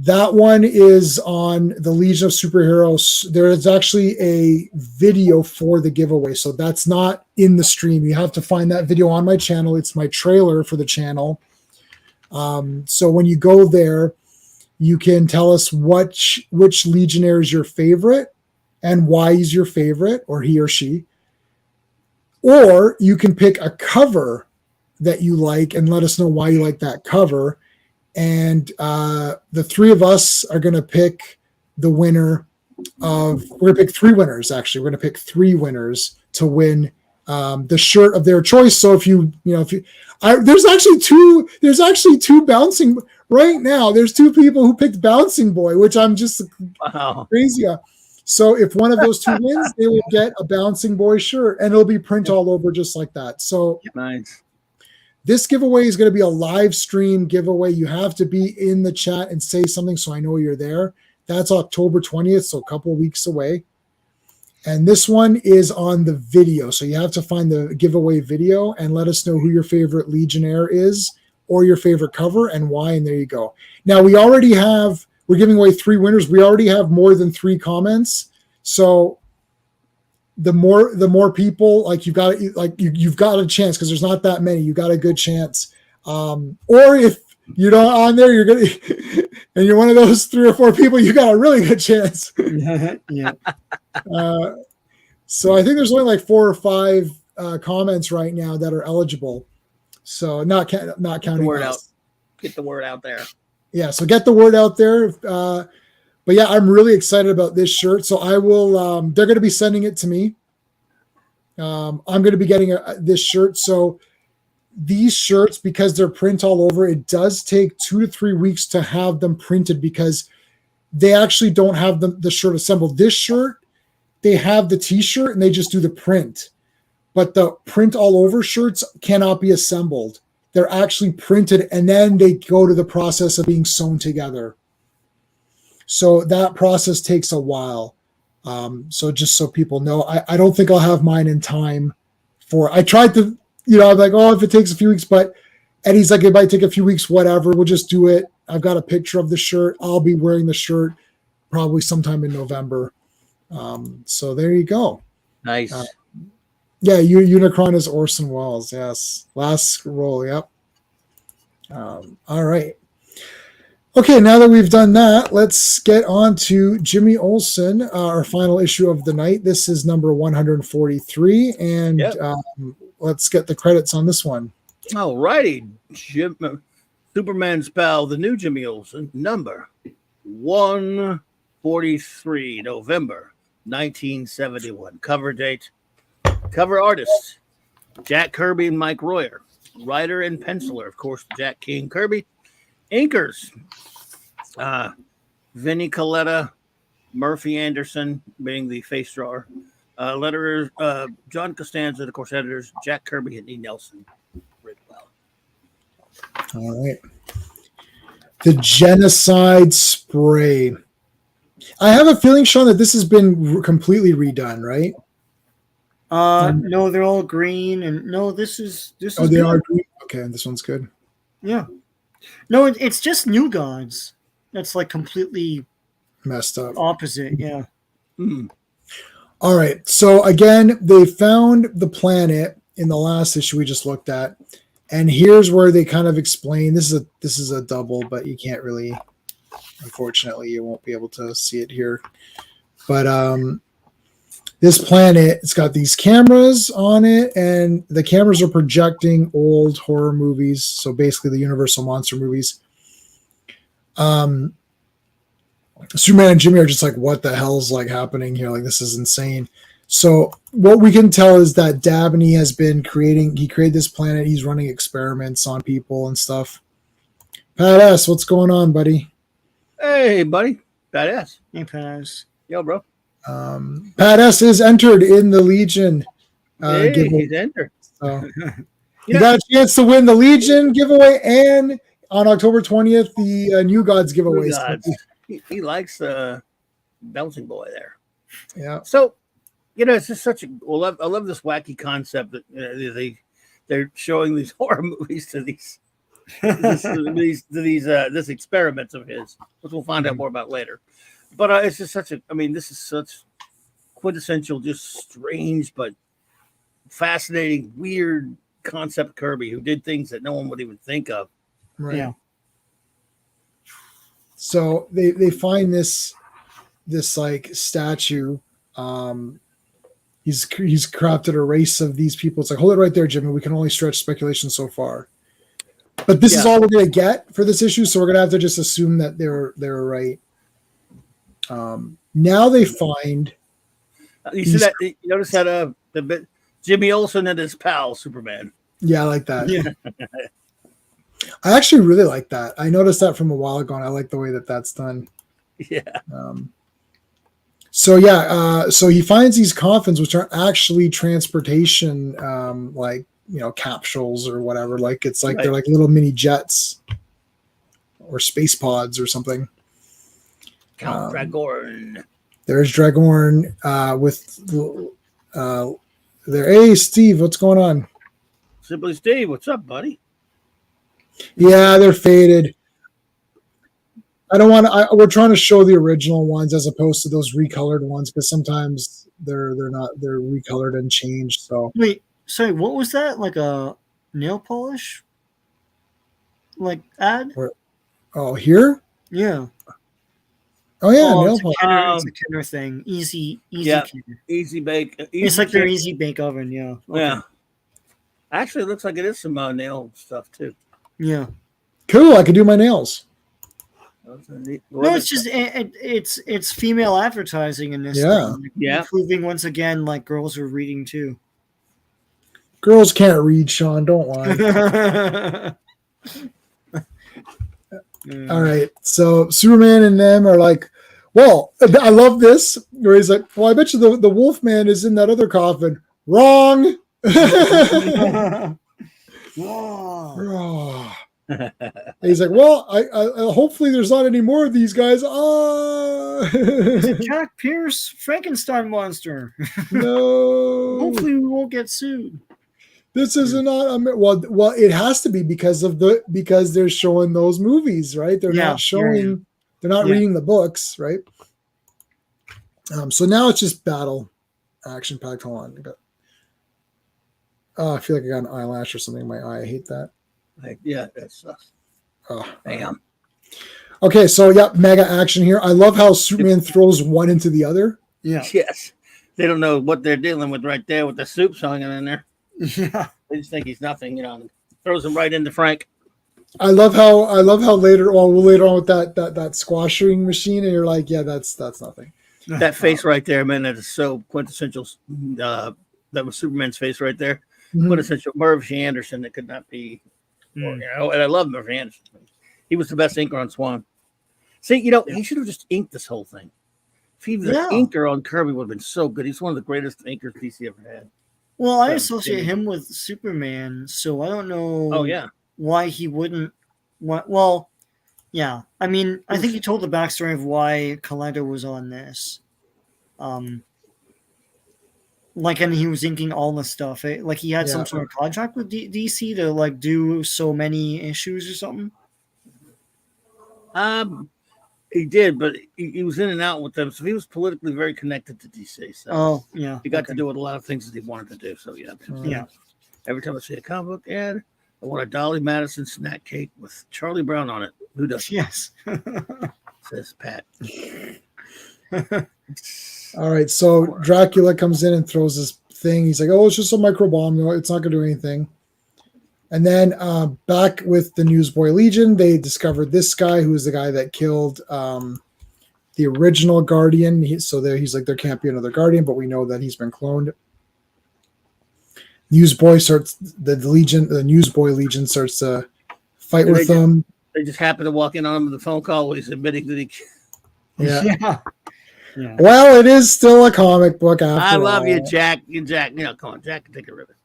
That one is on the Legion of Superheroes. There is actually a video for the giveaway. So that's not in the stream. You have to find that video on my channel. It's my trailer for the channel. So when you go there, you can tell us which Legionnaire is your favorite and why he's your favorite, or he or she. Or you can pick a cover that you like and let us know why you like that cover. And the three of us are going to pick the winner of. We're going to pick three winners. Actually, we're going to pick three winners to win the shirt of their choice. So there's actually two bouncing right now. There's two people who picked Bouncing Boy, which I'm just crazy. So if one of those two wins, they will get a Bouncing Boy shirt, and it'll be print all over just like that. So nice. This giveaway is going to be a live stream giveaway. You have to be in the chat and say something so I know you're there. That's October 20th, so a couple of weeks away. And this one is on the video. So you have to find the giveaway video and let us know who your favorite Legionnaire is or your favorite cover and why. And there you go. Now we're giving away 3 winners. We already have more than 3 comments. So the more people, like you've got a chance, because there's not that many. You got a good chance. Or if you're not on there, you're gonna and you're one of those 3 or 4 people, you got a really good chance. Yeah. So I think there's only like 4 or 5 comments right now that are eligible. So not counting the word us. out. Get the word out there. Yeah, so get the word out there. But yeah, I'm really excited about this shirt. So I will. They're going to be sending it to me. I'm going to be getting this shirt. So these shirts, because they're print all over, it does take 2 to 3 weeks to have them printed because they actually don't have the shirt assembled. This shirt, they have the T-shirt and they just do the print. But the print all over shirts cannot be assembled. They're actually printed and then they go to the process of being sewn together. So that process takes a while. So just so people know, I don't think I'll have mine in time I tried to, I'm like, oh, if it takes a few weeks, but Eddie's like, it might take a few weeks, whatever. We'll just do it. I've got a picture of the shirt. I'll be wearing the shirt probably sometime in November. So there you go. Nice. Yeah, Unicron is Orson Welles. Yes. Last scroll. Yep. All right. Okay, now that we've done that, let's get on to Jimmy Olsen, our final issue of the night. This is number 143, and let's get the credits on this one. All righty. Superman's pal, the new Jimmy Olsen, number 143, November 1971. Cover date. Cover artists, Jack Kirby and Mike Royer. Writer and penciler, of course, Jack King Kirby. Inkers, Vinnie Coletta, Murphy Anderson being the face drawer. Letterers, John Costanza, of course, editors, Jack Kirby and E. Nelson. All right. The Genocide Spray. I have a feeling, Sean, that this has been completely redone, right? No, they're all green, and no, this is they good. are green. Okay, this one's good. Yeah. No, it's just New Gods. That's like completely messed up. Opposite, yeah. Mm. All right. So again, they found the planet in the last issue we just looked at, and here's where they kind of explain. This is a double, but you can't really. Unfortunately, you won't be able to see it here. But this planet, it's got these cameras on it, and the cameras are projecting old horror movies. So basically, the Universal monster movies. Superman and Jimmy are just like, what the hell's like happening here? Like, this is insane. So what we can tell is that Dabney has been he created this planet. He's running experiments on people and stuff. Pat S., what's going on, buddy? Hey, buddy. Pat S. Hey, Pat S. Yo, bro. Pat S. is entered in the Legion giveaway. He's entered. So you got a chance to win the Legion giveaway and on October 20th, the New Gods giveaway. He likes Bouncing Boy there. Yeah. So, it's just such a I love this wacky concept that they're showing these horror movies to these this experiments of his, which we'll find out more about later. But it's just this is such quintessential, just strange but fascinating, weird concept Kirby, who did things that no one would even think of. Right. Yeah. So they find this like statue. He's crafted a race of these people. It's like, hold it right there, Jimmy. We can only stretch speculation so far. But this is all we're gonna get for this issue, so we're gonna have to just assume that they were right. Now they find. You see that? You notice that the bit Jimmy Olsen and his pal Superman. Yeah, I like that. Yeah. I actually really like that. I noticed that from a while ago, and I like the way that that's done. Yeah. So he finds these coffins, which are actually transportation, capsules or whatever. Like it's like they're like little mini jets or space pods or something. Count Dragoran. There's Dragorn with there. Hey, Steve, what's going on? Simply Steve, what's up, buddy? Yeah, they're faded. I don't want to. We're trying to show the original ones as opposed to those recolored ones because sometimes they're not. They're recolored and changed. So Wait, sorry, what was that? Like a nail polish? Like ad? oh, here. Yeah. Oh yeah, Oh, nail it's polish. it's a Kenner thing. Easy Yeah. Kenner. Easy bake. It's like their easy bake oven. Yeah. Okay. Yeah. Actually, it looks like it is some nail stuff too. Yeah. Cool. I could do my nails. No, it's just it's female advertising in this. Yeah. Thing. Yeah. Proving once again, like girls are reading too. Girls can't read, Sean. Don't lie. All right. So Superman and them are like, well, I love this. Where he's like, well, I bet you the Wolfman is in that other coffin. Wrong. Whoa. He's like, well, I hopefully there's not any more of these guys. It's a Jack Pierce Frankenstein monster. No. Hopefully we won't get sued. This is not well. It has to be because they're showing those movies, right? They're not showing. Yeah. They're not reading the books, right? So now it's just battle, action packed. Hold on. I feel like I got an eyelash or something in my eye. I hate that. Yeah, that's damn. Okay, so mega action here. I love how Superman throws one into the other. Yeah. Yes. They don't know what they're dealing with right there with the soup hanging in there. Yeah. They just think he's nothing, and throws him right into Frank. I love how later on with that squashing machine, and you're like, yeah, that's nothing. That face right there, man, that is so quintessential. That was Superman's face right there. Mm-hmm. Quintessential Murphy Anderson. That could not be. And I love Murphy Anderson. He was the best inker on Swan. See, he should have just inked this whole thing. If he was an inker on Kirby, would have been so good. He's one of the greatest inkers DC ever had. Well, I associate him with Superman, so I don't know. Oh yeah, why he wouldn't? Well, yeah. I mean, I think he told the backstory of why Collider was on this. Like, and he was inking all the stuff. Like, he had some sort of contract with DC to like do so many issues or something. He did, but he was in and out with them, so he was politically very connected to DC. So he got to do a lot of things that he wanted to do. So yeah. Every time I see a comic book ad, I want a Dolly Madison snack cake with Charlie Brown on it. Who doesn't? Yes, says Pat. All right, so Dracula comes in and throws this thing. He's like, "Oh, it's just a microbomb. No, it's not going to do anything." And then back with the Newsboy Legion, they discovered this guy who is the guy that killed the original Guardian. He's like, there can't be another Guardian, but we know that he's been cloned. Newsboy starts the Newsboy Legion starts to fight with them. They just happen to walk in on him with a phone call where he's admitting that he. Yeah. Well, it is still a comic book. After I love all. you, Jack. Jack, come on, Jack can take a ribbon.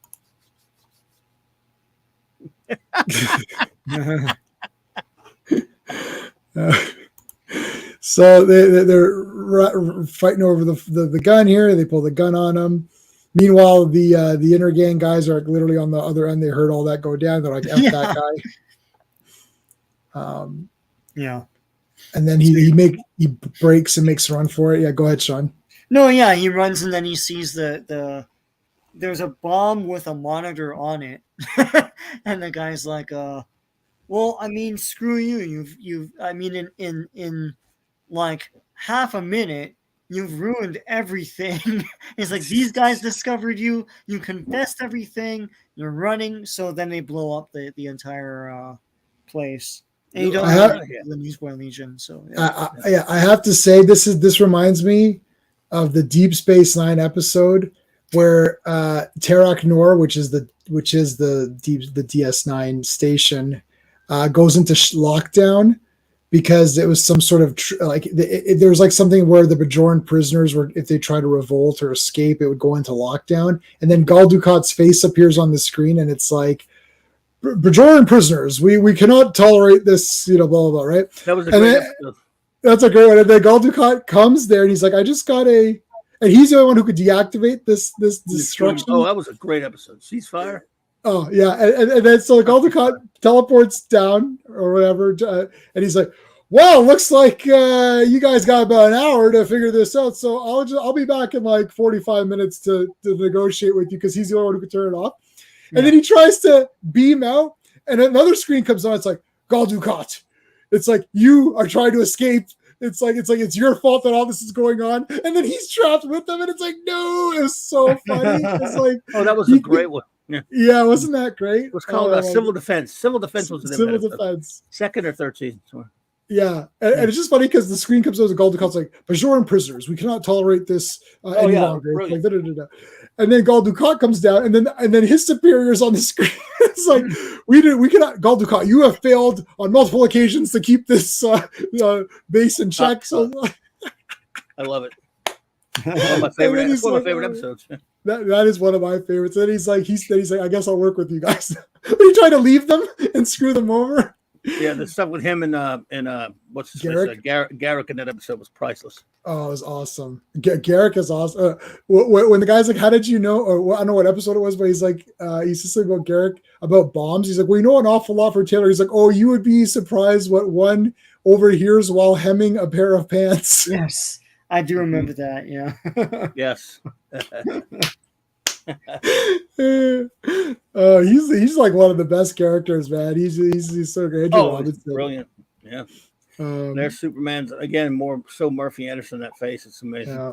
So they're fighting over the gun here. They pull the gun on him. Meanwhile, the inner gang guys are literally on the other end. They heard all that go down. They're like, F that guy. And then he breaks and makes a run for it. Yeah, go ahead, Sean. No, yeah, he runs and then he sees there's a bomb with a monitor on it. And the guy's like, well, I mean, screw you. In like half a minute, you've ruined everything. It's like, these guys discovered you. You confessed everything. You're running. So then they blow up the entire place. And you don't have the Newsboy Legion. So I have to say this reminds me of the Deep Space Nine episode where Terok Nor, which is the DS9 station, goes into lockdown because it was some sort of there was like something where the Bajoran prisoners were, if they try to revolt or escape, it would go into lockdown, and then Gul Dukat's face appears on the screen, and it's like, Bajoran prisoners, we cannot tolerate this, blah blah blah, right? That was a great episode. That's a great one. And then Gul Dukat comes there and he's like, I just got a, and he's the only one who could deactivate this destruction. Oh, that was a great episode. Ceasefire. Oh yeah, and then so Gul Dukat teleports down or whatever, and he's like, "Well, looks like you guys got about an hour to figure this out. So I'll be back in like 45 minutes to negotiate with you because he's the only one who can turn it off." Yeah. And then he tries to beam out, and another screen comes on. It's like Gul Dukat. It's like you are trying to escape. It's like it's your fault that all this is going on, and then he's trapped with them, and it's like no, it was so funny. It's like that was a great one. Yeah, wasn't that great? It was called Civil Defense. Civil Defense was the Civil Defense. Second or third season. Sorry. Yeah, and it's just funny because the screen comes over the Gul Dukat's like, Bajoran prisoners, we cannot tolerate this any longer. Like, and then Gul Dukat comes down, and then his superiors on the screen. It's like we cannot. Gul Dukat, you have failed on multiple occasions to keep this base in check. So I love it. One of my favorite episodes. That is one of my favorites. And he's like, I guess I'll work with you guys. Are you trying to leave them and screw them over? Yeah, the stuff with him and what's his Garrick? Garrick in that episode was priceless. Oh, it was awesome. Garrick is awesome. When the guy's like, "How did you know?" Or I don't know what episode it was, but he's like, he's just saying about Garrick about bombs. He's like, "We know an awful lot for Taylor." He's like, "Oh, you would be surprised what one overhears while hemming a pair of pants." Yes. I do remember that, yeah. Yes. He's like one of the best characters, man. He's so great. Brilliant. Yeah. There's Superman's again, more so Murphy Anderson. That face, it's amazing. Yeah.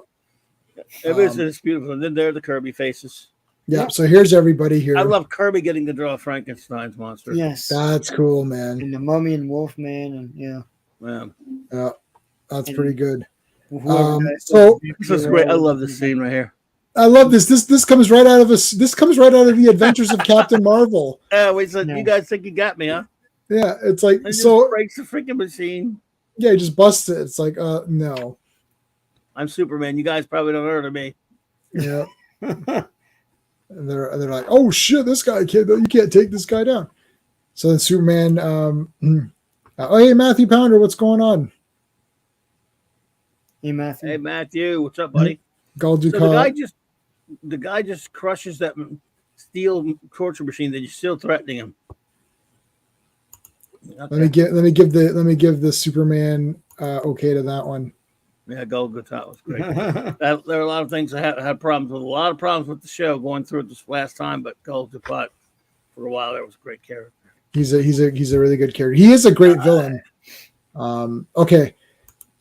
It's beautiful. And then there are the Kirby faces. Yeah. So here's everybody here. I love Kirby getting to draw Frankenstein's monster. Yes, that's cool, man. And the Mummy and Wolfman, and yeah, that's pretty good. So this is great. I love this scene right here. I love this. This comes right out of us. This comes right out of the Adventures of Captain Marvel. Wait, so you guys think you got me, huh? Yeah, it's like so breaks the freaking machine. Yeah, he just busts it. It's like, no. I'm Superman. You guys probably don't heard of me. Yeah. and they're like, oh shit, this guy you can't take this guy down. So then Superman, oh hey Matthew Pounder, what's going on? Hey Matthew. Hey Matthew, what's up, buddy? Gul Dukat. So the guy just crushes that steel torture machine that you're still threatening him. Okay. Let me give the Superman okay to that one. Yeah, Gul Dukat was great. There are a lot of things I had problems with. A lot of problems with the show going through it this last time, but Gul Dukat for a while there was a great character. He's a really good character. He is a great villain. Okay.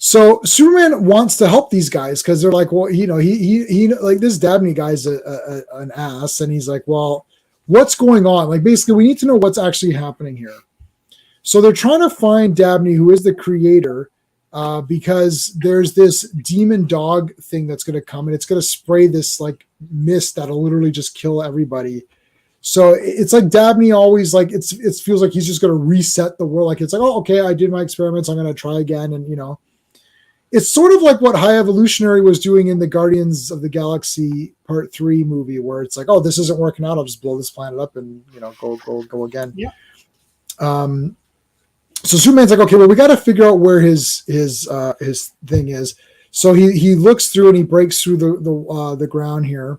So Superman wants to help these guys because they're like, well, he like this Dabney guy's an ass, and he's like, well, what's going on? Like, basically, we need to know what's actually happening here. So they're trying to find Dabney, who is the creator, because there's this demon dog thing that's going to come, and it's going to spray this like mist that'll literally just kill everybody. So it's like Dabney always like it feels like he's just going to reset the world. Like it's like, oh, okay, I did my experiments, I'm going to try again, and it's sort of like what High Evolutionary was doing in the Guardians of the Galaxy Part 3 movie, where it's like, oh, this isn't working out. I'll just blow this planet up and, go again. Yeah. So Superman's like, okay, well, we got to figure out where his thing is. So he looks through and he breaks through the ground here.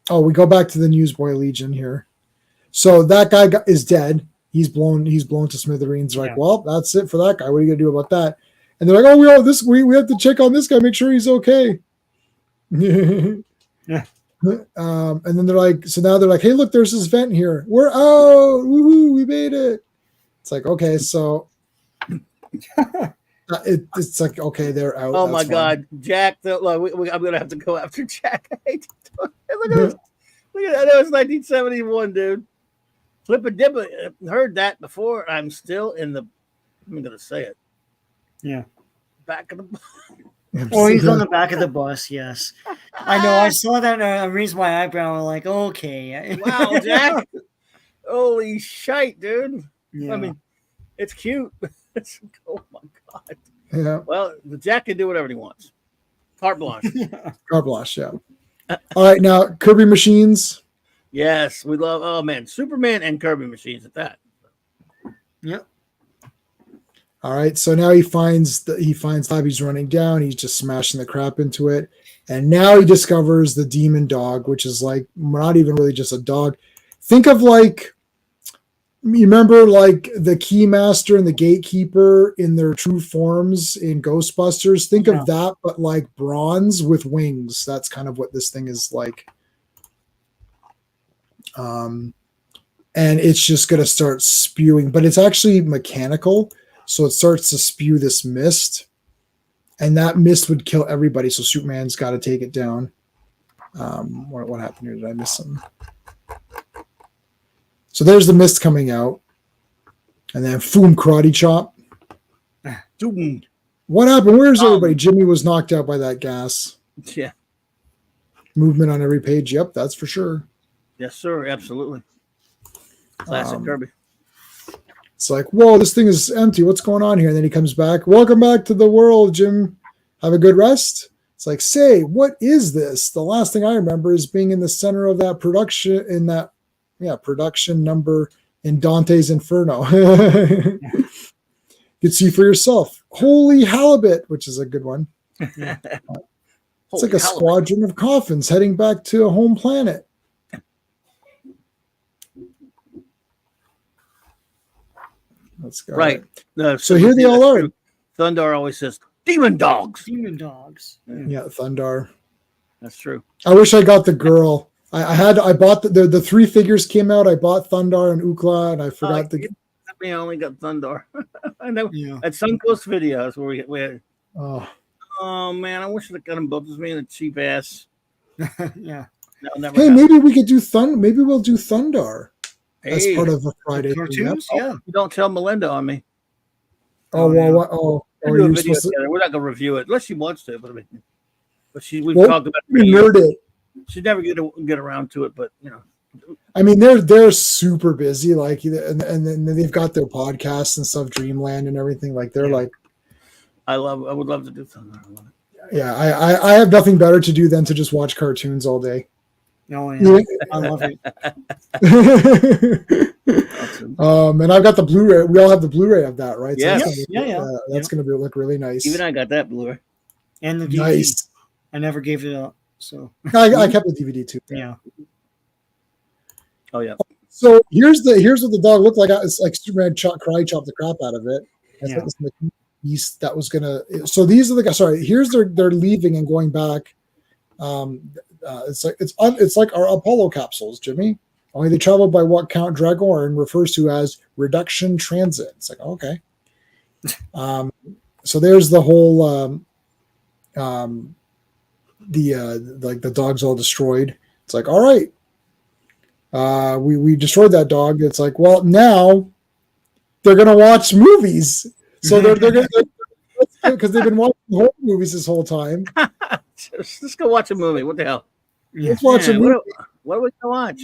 Oh, we go back to the Newsboy Legion here. So that guy is dead. He's blown to smithereens. Like, well, that's it for that guy. What are you gonna do about that? And they're like, oh, we have to check on this guy, make sure he's okay. Yeah. And then they're like, so now they're like, hey, look, there's this vent here. We're out. Woohoo, we made it. It's like, okay, so it's like, okay, they're out. Oh my God, Jack! I'm gonna have to go after Jack. I hate to look at this. Look at that. That was 1971, dude. Flip a dip. Heard that before. I'm still in the. I'm gonna say it. Yeah. Back of the bus. Oh, he's on the back of the bus, yes. I know. I saw that and I raised my eyebrow. I'm like, okay. Wow, Jack. Holy shite, dude. Yeah. I mean, it's cute. Oh, my God. Yeah. Well, the Jack can do whatever he wants. Carte blanche. Carte blanche, yeah. All right, now, Kirby Machines. Yes, we love, Superman and Kirby Machines at that. Yep. All right, so now he finds Labby's running down. He's just smashing the crap into it, and now he discovers the demon dog, which is like not even really just a dog. Think of like, you remember like the Keymaster and the Gatekeeper in their true forms in Ghostbusters? Think of that, but like bronze with wings. That's kind of what this thing is like. And it's just going to start spewing, but it's actually mechanical. So it starts to spew this mist, and that mist would kill everybody. So Superman's got to take it down. What happened here? Did I miss something? So there's the mist coming out, and then boom, karate chop. What happened? Where's everybody? Jimmy was knocked out by that gas. Yeah. Movement on every page. Yep, that's for sure. Yes, sir. Absolutely. Classic Kirby. It's like, whoa, this thing is empty. What's going on here? And then he comes back. Welcome back to the world, Jim. Have a good rest. It's like, say, what is this? The last thing I remember is being in the center of that production number in Dante's Inferno. You can see for yourself. Holy halibut, which is a good one. It's like a squadron of coffins heading back to a home planet. Let's go. Right. So here they all are. Thundar always says, demon dogs. Demon dogs. Yeah, Thundar. That's true. I wish I got the girl. I bought the three figures came out. I bought Thundar and Ukla, and I forgot I only got Thundar. I know. Yeah. At Suncoast Videos where we had. Oh man, I wish I got them both. This man a cheap ass. Yeah. Hey, maybe we could do Maybe we'll do Thundar as part of a Friday cartoons. thing. Yeah. You don't tell Melinda on me. Oh well. What? Oh, We're are you video supposed to? together. We're not gonna review it unless she wants to. But I mean, we've Well, talked about it. We nerd it. She'd never get around to it, but you know. I mean, they're super busy, like, and then they've got their podcasts and stuff, Dreamland and everything. Like they're like, I would love to do Thunder. I love it. Yeah, I have nothing better to do than to just watch cartoons all day. Oh yeah, I love it. Awesome. And I've got the Blu-ray. We all have the Blu-ray of that, right? Yeah. So that's going to look really nice. Even I got that Blu-ray. And the DVD. Nice. I never gave it up. So I kept the DVD too. yeah. Oh yeah. So here's what the dog looked like. It's like Superman karate chopped the crap out of it. I thought this beast that was gonna. So these are the guys. Sorry, here's they're leaving and going back. It's like our Apollo capsules, Jimmy. Only they travel by what Count Dragoran refers to as reduction transit. It's like, okay. So there's the whole the dog's all destroyed. It's like, all right. We destroyed that dog. It's like, well, now they're gonna watch movies. So they're gonna because they've been watching horror movies this whole time. Let's go watch a movie. What the hell? Let's watch a movie. What are we gonna watch?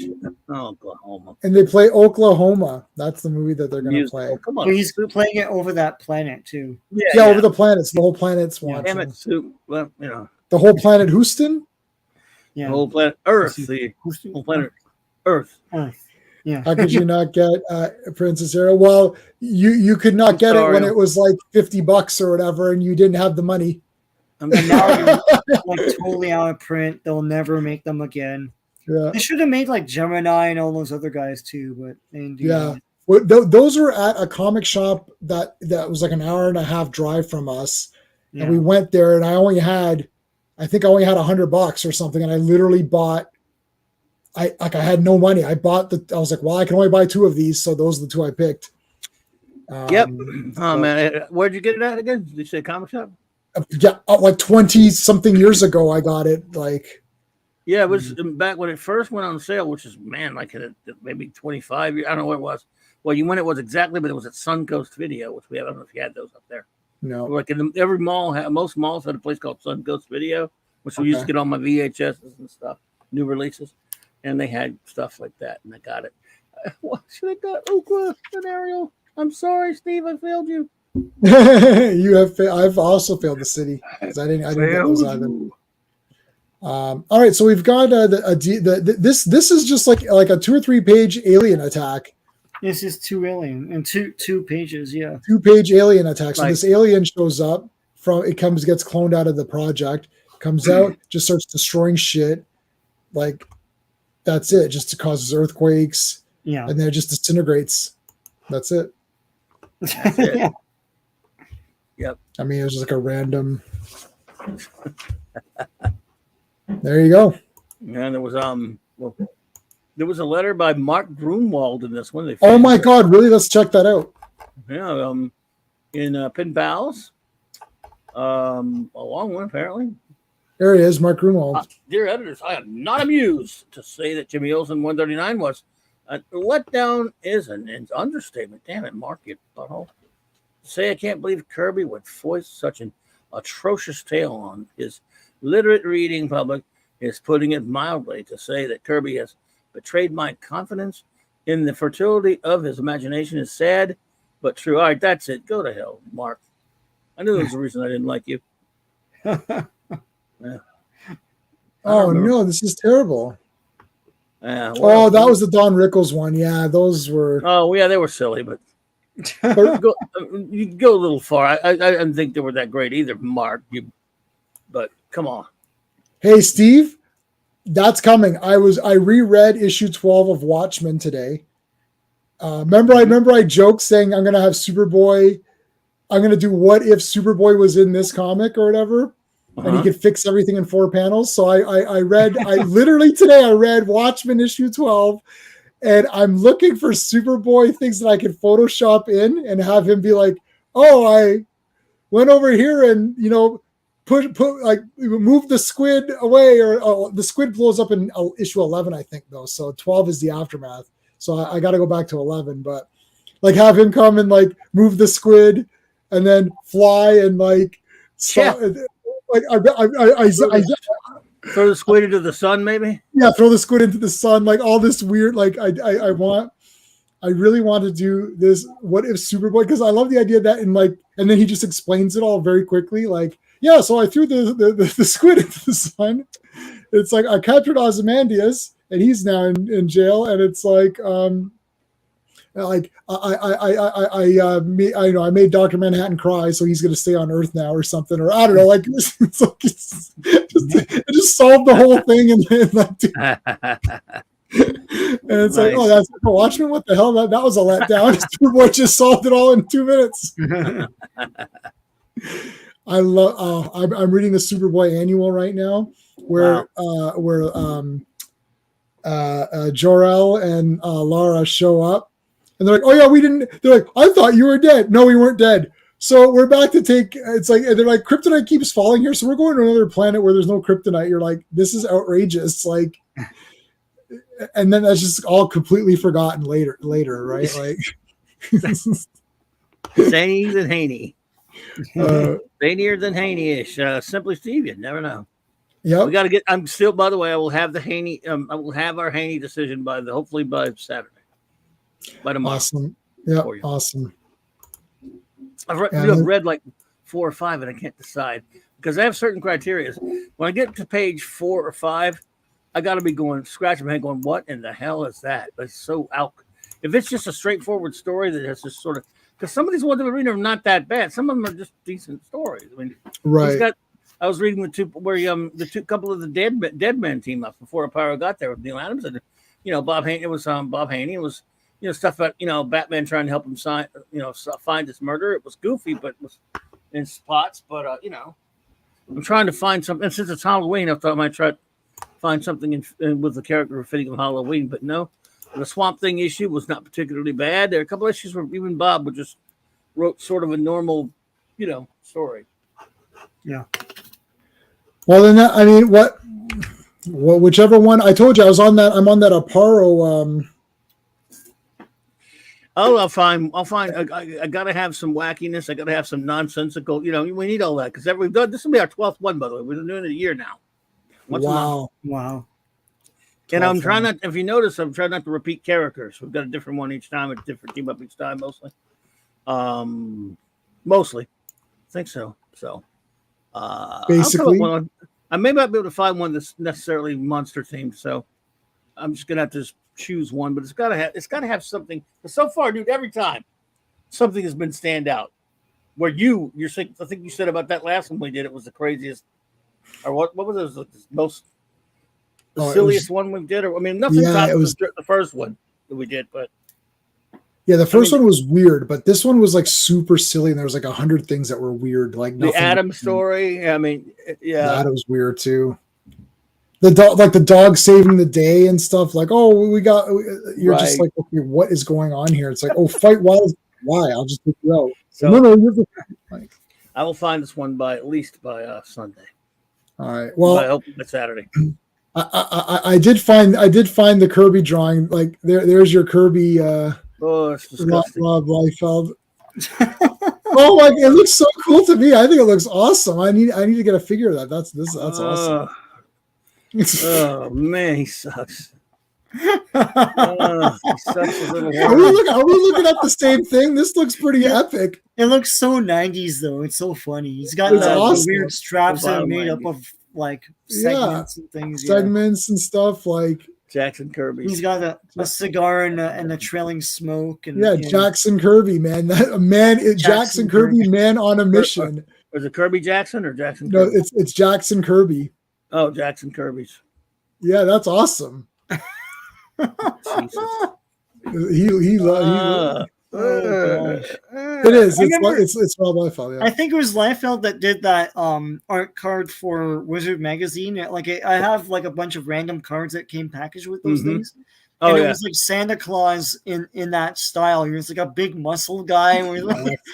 Oklahoma. And they play Oklahoma. That's the movie that they're gonna play. Oh, come on. He's playing it over that planet too. Yeah, over the planets. The whole planet's watching. Damn it, Soup. Well, you know. The whole planet Houston? Yeah. The whole planet Earth. The whole planet Earth. Yeah. How could you not get Princess Era? Well, you could not get it when it was like $50 or whatever, and you didn't have the money. And now like totally out of print. They'll never make them again. Yeah. They should have made like Gemini and all those other guys too, but they didn't do that. Well, those were at a comic shop that was like an hour and a half drive from us, and we went there, and I think I only had $100 or something, and I literally bought. I had no money. I was like, well, I can only buy 2 of these, so those are the 2 I picked. Yep. Oh man, where'd you get it at again? Did you say comic shop? Yeah, like 20 something years ago, I got it. Like, yeah, it was back when it first went on sale, which is like maybe 25 years. I don't know what it was. Well, when it was exactly, but it was at Suncoast Video, which I don't know if you had those up there. No, like every mall, most malls had a place called Suncoast Video, which we used to get all my VHSs and stuff, new releases. And they had stuff like that, and I got it. What should I got? Ookla and Ariel. I'm sorry, Steve. I failed you. You have. I've also failed the city because I didn't get those either. All right, so we've got this is just like a 2 or 3 page alien attack, This is two alien and two pages. Yeah. 2-page alien attack. So Right. this alien shows up gets cloned out of the project, comes out, just starts destroying shit. Like that's it. Just causes earthquakes, Yeah. and then it just disintegrates. That's it. That's it. Yeah. Yep. I mean, it was just like a random. There you go. And there was there was a letter by Mark Grunwald in this one. They Oh found my it. God! Really? Let's check that out. Yeah, in Pin Pals. A long one apparently. There he is, Mark Grunwald. Dear editors, I am not amused to say that Jimmy Olsen 139 was a letdown is an understatement. Damn it, Mark, you butthole. To say I can't believe Kirby would foist such an atrocious tale on his literate reading public is putting it mildly. To say that Kirby has betrayed my confidence in the fertility of his imagination is sad, but true. All right, that's it. Go to hell, Mark. I knew there was a reason I didn't like you. Yeah. Oh no, this is terrible. Yeah. Oh, that was the Don Rickles one. Yeah, those were. Oh, yeah, they were silly, but you go a little far. I didn't think they were that great either, Mark. But come on. Hey, Steve, that's coming. I reread issue 12 of Watchmen today. Remember I joked saying I'm gonna have Superboy. I'm gonna do what if Superboy was in this comic or whatever, and he could fix everything in 4 panels. So I read. I literally today I read Watchmen issue 12, and I'm looking for Superboy things that I could Photoshop in and have him be like, "Oh, I went over here and put like move the squid away," or the squid blows up in issue 11, I think though. So 12 is the aftermath. So I got to go back to 11, but like have him come and like move the squid and then fly and like Yeah. like Throw the squid into the sun, maybe. yeah, throw the squid into the sun, like all this weird. Like I really want to do this. What if Superboy? Because I love the idea that and then he just explains it all very quickly. Like, yeah, so I threw the squid into the sun. It's like I captured Ozymandias and he's now in jail. And it's like I made Dr. Manhattan cry, so he's going to stay on Earth now or something, or I don't know. Like it just solved the whole thing, and it's like, oh, that's like, Watchmen. What the hell? That was a letdown. Superboy just solved it all in 2 minutes. I love. I'm reading the Superboy annual right now, where Jor-El and Lara show up. And they're like, oh yeah, we didn't. They're like, I thought you were dead. No, we weren't dead. So we're back to take. It's like they're like, kryptonite keeps falling here, so we're going to another planet where there's no kryptonite. You're like, this is outrageous. Like, and then that's just all completely forgotten later, right? Like, Zany than Haney, zanier than Haney-ish. Simply Steve, you never know. Yeah, we got to get. I'm still. By the way, I will have the Haney. I will have our Haney decision hopefully by Saturday. By tomorrow. Awesome. Yeah, awesome. I've read like 4 or 5 and I can't decide because I have certain criteria. When I get to page 4 or 5, I got to be scratching my head going, what in the hell is that? It's so out. If it's just a straightforward story that has just sort of, because some of these ones I'm reading are not that bad. Some of them are just decent stories. I mean, right. I was reading the couple of the dead men team up before Aparo got there with Neil Adams and Bob Haney. It was Bob Haney. It was stuff about Batman trying to help him find this murder. It was goofy, but it was in spots. But I'm trying to find something. And since it's Halloween, I thought I might try to find something with the character fitting of Halloween. But no, the Swamp Thing issue was not particularly bad. There are a couple of issues where even Bob would just wrote sort of a normal, story. Yeah. Well, then whichever one I told you I was on that. I'm on that Aparo. Oh, I'll find. I gotta have some wackiness. I gotta have some nonsensical. We need all that because we've done. This will be our 12th one, by the way. We've been doing it a year now. Wow. And I'm trying not. If you notice, I'm trying not to repeat characters. We've got a different one each time, a different team up each time, mostly. Mostly, I think so. So, basically, I may not be able to find one that's necessarily monster themed. So, I'm just gonna have to choose one, but it's gotta have something. But so far, dude, every time something has been stand out. Where you're saying, I think you said about that last one we did, it was the craziest, or what was it? It was like the most silliest one we did, or I mean, nothing tops the first one that we did, but yeah, the first one was weird, but this one was like super silly, and there was like 100 things that were weird, like the Adam story. I mean, yeah, that was weird too. The dog, like the dog saving the day and stuff. Like, oh, you're just like, okay, what is going on here? It's like, oh, fight wild. Why? I'll just take you out. So, no, like, I will find this one at least by Sunday. All right. Well, I hope by Saturday. I did find the Kirby drawing. Like there's your Kirby. It's disgusting. Rob Liefeld. Oh my! It looks so cool to me. I think it looks awesome. I need to get a figure of that. That's awesome. Oh man, he sucks. He sucks a little. Are we looking at the same thing? This looks pretty epic. It looks so 90s though. It's so funny. He's got awesome. weird straps that are made up of like segments and things. Segments and stuff like Jackson Kirby. He's got a cigar and a trailing smoke. And Jackson Kirby, man. Jackson Kirby, man on a mission. Is it Kirby Jackson or Jackson Kirby? No, it's Jackson Kirby. Oh, Jackson Kirby's. Yeah, that's awesome. Jesus. It is. It's Rob Liefeld. Yeah. I think it was Liefeld that did that art card for Wizard Magazine. Like I have like a bunch of random cards that came packaged with those things. And it was like Santa Claus in that style. He was like a big muscle guy,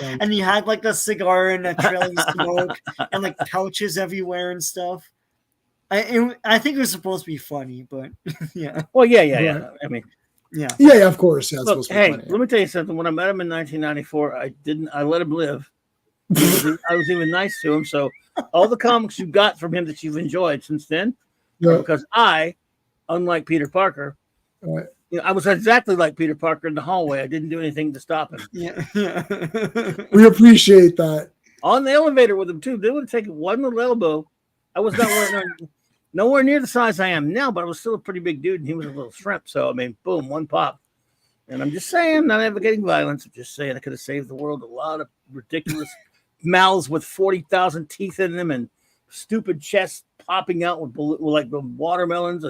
and he had like a cigar and a trailing smoke and like pouches everywhere and stuff. I think it was supposed to be funny, but yeah. Well, yeah. I mean, yeah, of course. Yeah, look, hey, let me tell you something. When I met him in 1994, I let him live. I was even nice to him. So all the comics you got from him that you've enjoyed since then, because I, unlike Peter Parker, I was exactly like Peter Parker in the hallway. I didn't do anything to stop him. Yeah. We appreciate that. On the elevator with him too. They would have taken one little elbow. I was nowhere near the size I am now, but I was still a pretty big dude, and he was a little shrimp. So I mean, boom, one pop. And I'm just saying, not advocating violence. I'm just saying I could have saved the world a lot of ridiculous mouths with 40,000 teeth in them and stupid chests popping out with like the watermelons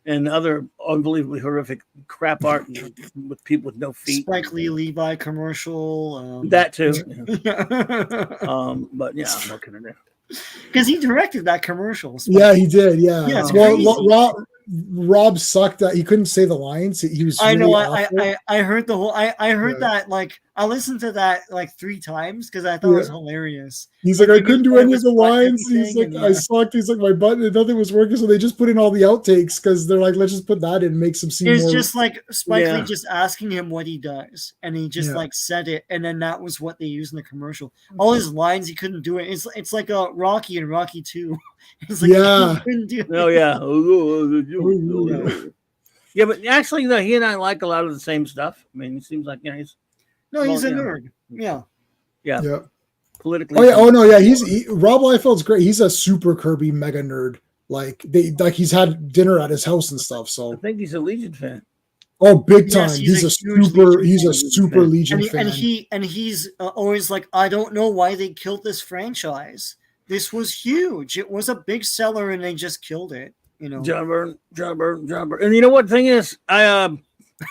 and other unbelievably horrific crap art with people with no feet. Spike Lee Levi commercial. That too. But yeah, what can I do? Because he directed that commercial. Yeah, he did. Yeah. Well, Rob sucked that he couldn't say the lines. He was. I know. Really I heard the whole. I heard that like I listened to that like 3 times because I thought it was hilarious. He's like I couldn't do any of the lines. He's like I sucked. He's like my button. Nothing was working, so they just put in all the outtakes because they're like let's just put that in, make some scene. It's just like Spike Lee just asking him what he does, and he just like said it, and then that was what they used in the commercial. All his lines he couldn't do it. It's like a Rocky and Rocky 2. It's like he couldn't do it. Oh yeah. Yeah, but actually, he and I like a lot of the same stuff. I mean, he seems like he's a nerd. Yeah. Politically. Rob Liefeld's great. He's a super Kirby mega nerd. Like he's had dinner at his house and stuff. So I think he's a Legion fan. Oh, big time! Yes, he's a super Legion fan. And he's always like, I don't know why they killed this franchise. This was huge. It was a big seller, and they just killed it. Jobber. And you know what the thing is? I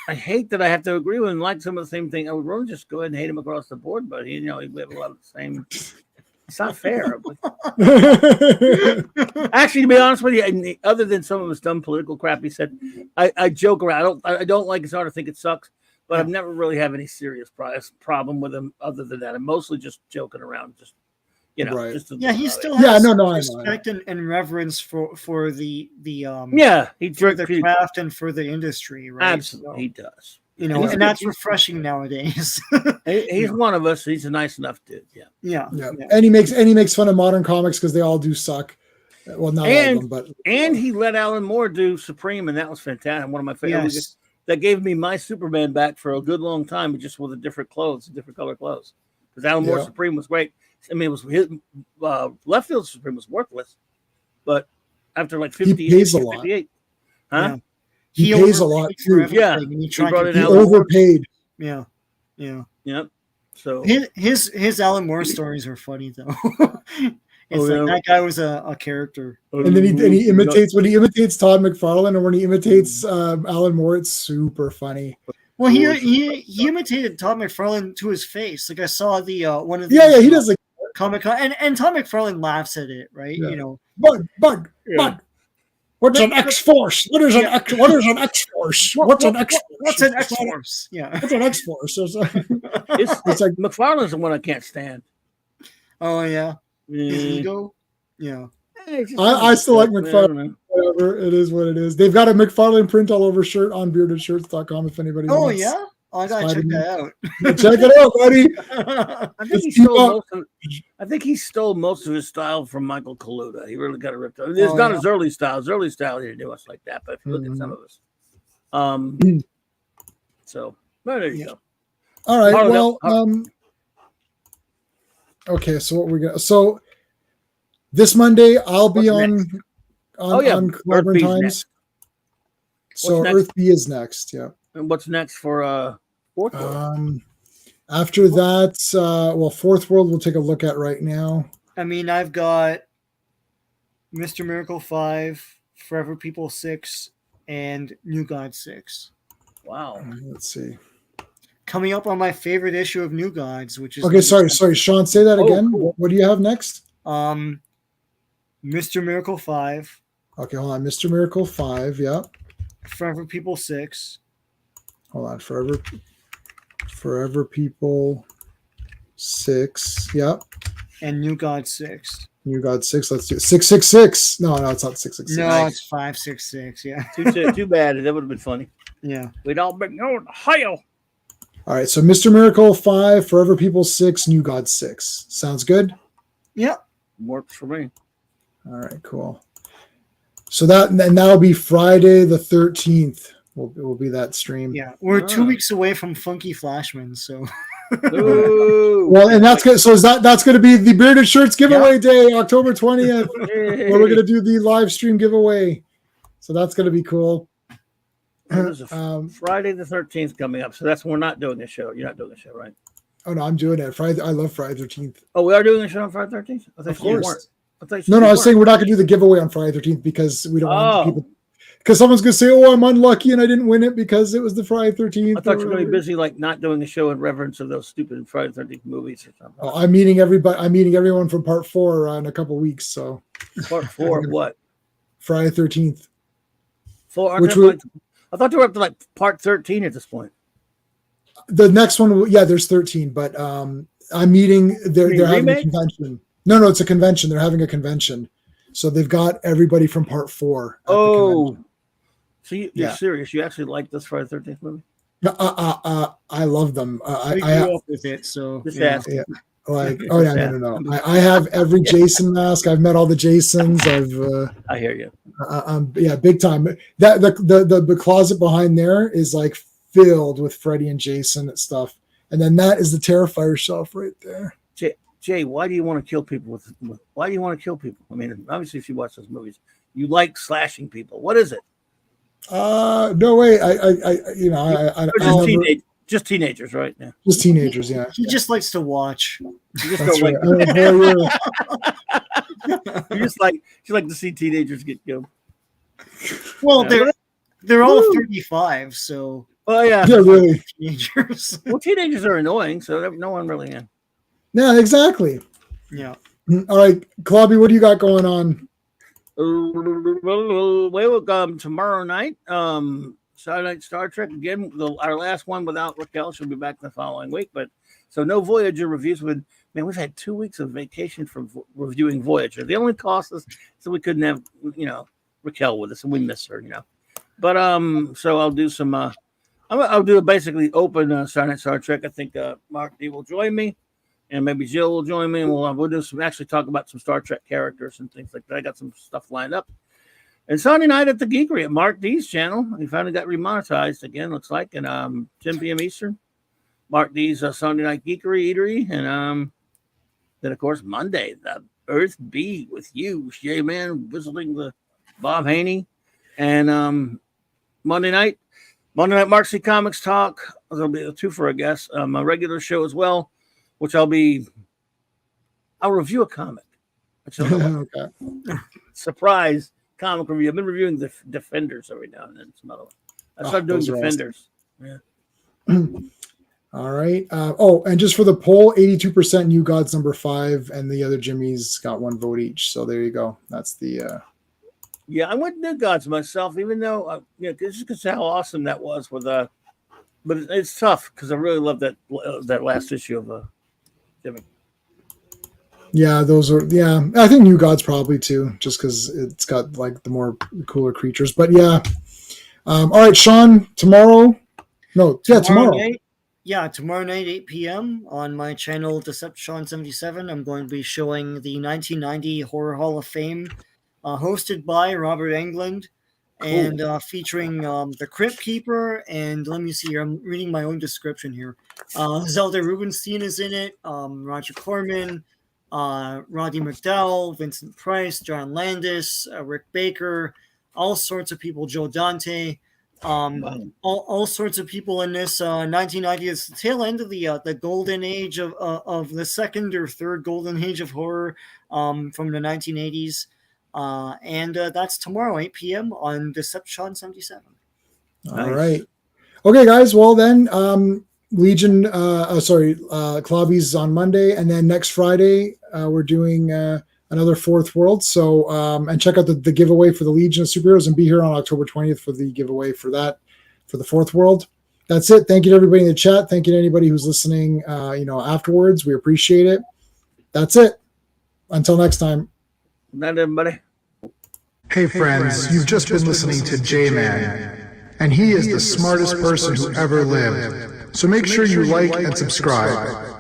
hate that I have to agree with him, like some of the same thing. I would rather just go ahead and hate him across the board, but we have a lot of the same. It's not fair. Actually, to be honest with you, other than some of his dumb political crap he said, I joke around. I don't like his art. I think it sucks, but I've never really had any serious problem with him other than that. I'm mostly just joking around, just. He still has respect and reverence for the craft and for the industry, right? Absolutely, he does. And that's refreshing nowadays. He's one of us. He's a nice enough dude. Yeah. And he makes fun of modern comics because they all do suck. Well, not all of them, but he let Alan Moore do Supreme, and that was fantastic. One of my favorites. Yes. That gave me my Superman back for a good long time, but just with different color clothes. Because Alan Moore Supreme was great. I mean, it was his Left Field Supreme was worthless, but after like 58, he pays a lot. Huh? He pays a lot, overpaid for too. everything, Yeah, and he he tried brought to in He be Alan Moore. overpaid. yeah. Yep. So His Alan Moore stories are funny though. It's Oh, like yeah. that guy was a character. And then he imitates when he imitates Todd McFarlane, or when he imitates Alan Moore. It's super funny. Well, he imitated Todd McFarlane to his face. Like I saw the one of the Yeah, he does like Comic-Con, and Todd McFarlane laughs at it, right? Yeah. You know, Bud. Yeah. What's But- an X Force? What is an Yeah. X? What is an X Force? What's an X Force? What's an X Force? Yeah. What's an X Force? It's It's like McFarlane's the one I can't stand. Oh yeah. His Mm. ego. Yeah. I still like I don't McFarlane. know. Whatever, it is what it is. They've got a McFarlane print all over shirt on beardedshirts.com if anybody Oh wants. yeah. Oh, I gotta check Spider-Man. that out. Check it out, buddy. I think Let's he keep stole up. most of his style from Michael Kaluta. He really got it ripped up. It's Oh, not yeah. his early style. His early style he didn't do much like that, but if you look at some of his so well, there you Yeah. go. All right. Harlan, Well, okay. So what we got? So this Monday I'll be What's on next? Oh, yeah, on Earth Clobberin B's Times. next. So What's next? Earth B is next. Yeah. And what's next for Fourth World? After that, well, Fourth World we'll take a look at right now. I mean, I've got Mr. Miracle 5, Forever People 6, and New God 6. Wow. Let's see. Coming up on my favorite issue of New Gods, which is Okay, sorry, Sean. Say that Oh, again. cool. What do you have next? Mr. Miracle 5, Okay, hold on. Mr. Miracle 5. Yeah. Forever People 6, Hold on. Forever People 6. Yeah. and New God 6. You got 6. Let's do 666. No, it's not 666. No, Nice. it's 566. Yeah, Too bad. That would have been funny. yeah. We'd all been going hell. All right. So Mr. Miracle 5, Forever People 6, New God 6. Sounds good? Yeah. Works for me. All right, cool. So that'll be Friday the 13th. Will be that stream. Yeah, we're 2 Ah. weeks away from Funky Flashman, so Ooh. Well, and that's good. So that's going to be the Bearded Shirts giveaway day, October 20th, where we're going to do the live stream giveaway. So that's going to be cool. There's a Friday the 13th coming up, so that's when we're not doing a show. You're not doing a show, right? Oh no, I'm doing it. Friday. I love Friday 13th. Oh, we are doing a show on Friday 13th? I thought Of you weren't. course. I thought you No, I was weren't. saying we're not going to do the giveaway on Friday 13th because we don't want Oh. people. Because someone's going to say, "Oh, I'm unlucky and I didn't win it because it was the Friday 13th." I thought you were going to be busy, like not doing a show in reverence of those stupid Friday the 13th movies or something. Oh, I'm meeting everybody. I'm meeting everyone from Part 4 in a couple weeks. So Part 4 of what? Friday 13th. Which I thought they were up to like part 13 at this point. The next one, yeah, there's 13, but I'm meeting. They're having a remake? convention. No, it's a convention. They're having a convention, so they've got everybody from Part 4. At the convention. So you're Yeah. serious? You actually like this Friday the 13th movie? I love them. we grew up with it. So Just yeah. ask. Yeah, like, oh yeah, no. I have every Jason mask. I've met all the Jasons. I hear you. Yeah, big time. That the closet behind there is like filled with Freddy and Jason and stuff, and then that is the Terrifier shelf right there. Jay, why do you want to kill people why do you want to kill people? I mean, obviously, if you watch those movies, you like slashing people. What is it? No way. I Just teenagers, right? Yeah. just teenagers. Yeah. He just likes to watch. You just That's don't right. like. You just like to see teenagers get killed. Well, Yeah. they're all Woo. 35, so Oh yeah. Yeah, really. teenagers. Well, teenagers are annoying, so no one really. Yeah. Yeah, exactly. Yeah. All right, Clobby, what do you got going on? Well, tomorrow night, Saturday Night Star Trek again. Our last one without Raquel. She'll be back the following week, but so no Voyager reviews. We've had 2 weeks of vacation from reviewing Voyager. The only cost us so we couldn't have Raquel with us, and we miss her. But so I'll do some. I'll do a basically open Saturday Night Star Trek. I think Mark D will join me. And maybe Jill will join me, and we'll do some actually talk about some Star Trek characters and things like that. I got some stuff lined up. And Sunday night at the Geekery at Mark D's channel, he finally got remonetized again. Looks like, and 10 p.m. Eastern, Mark D's Sunday night Geekery eatery, and then of course Monday the Earth B with you, J Man, visiting the Bob Haney, and Monday night Marcy Comics Talk. There'll be a twofer, I guess. My regular show as well, which I'll review a comic. Okay. Surprise comic review. I've been reviewing the Defenders every now and then. It's another one. I started doing Defenders. Awesome. Yeah. All right. And just for the poll, 82% New Gods #5, and the other Jimmys got 1 vote each. So there you go. That's the. Yeah, I went New Gods myself, even though just because how awesome that was with but it's tough because I really love that last issue of Jimmy. Yeah, those are. Yeah, I think New Gods probably too, just because it's got like the more cooler creatures. But yeah. All right, Sean. Tomorrow. Tomorrow. Night, tomorrow night, 8 p.m. on my channel, Deception77. I'm going to be showing the 1990 Horror Hall of Fame, hosted by Robert Englund, and featuring the Crypt Keeper. And let me see here. I'm reading my own description here. Zelda Rubinstein is in it. Roger Corman, Roddy McDowell, Vincent Price, John Landis, Rick Baker, all sorts of people. Joe Dante. All sorts of people in this 1990. It's the tail end of the golden age of the second or third golden age of horror from the 1980s. And that's tomorrow, 8 p.m. on Deception 77. All right. Okay, guys. Well, then, Legion, Clobby's on Monday. And then next Friday, we're doing another Fourth World. So, and check out the giveaway for the Legion of Superheroes, and be here on October 20th for the giveaway for that, for the Fourth World. That's it. Thank you to everybody in the chat. Thank you to anybody who's listening, afterwards. We appreciate it. That's it. Until next time. Good night, everybody. Hey friends, you've just been listening to J-Man, and he is the smartest person who ever lived. So make sure you like and subscribe.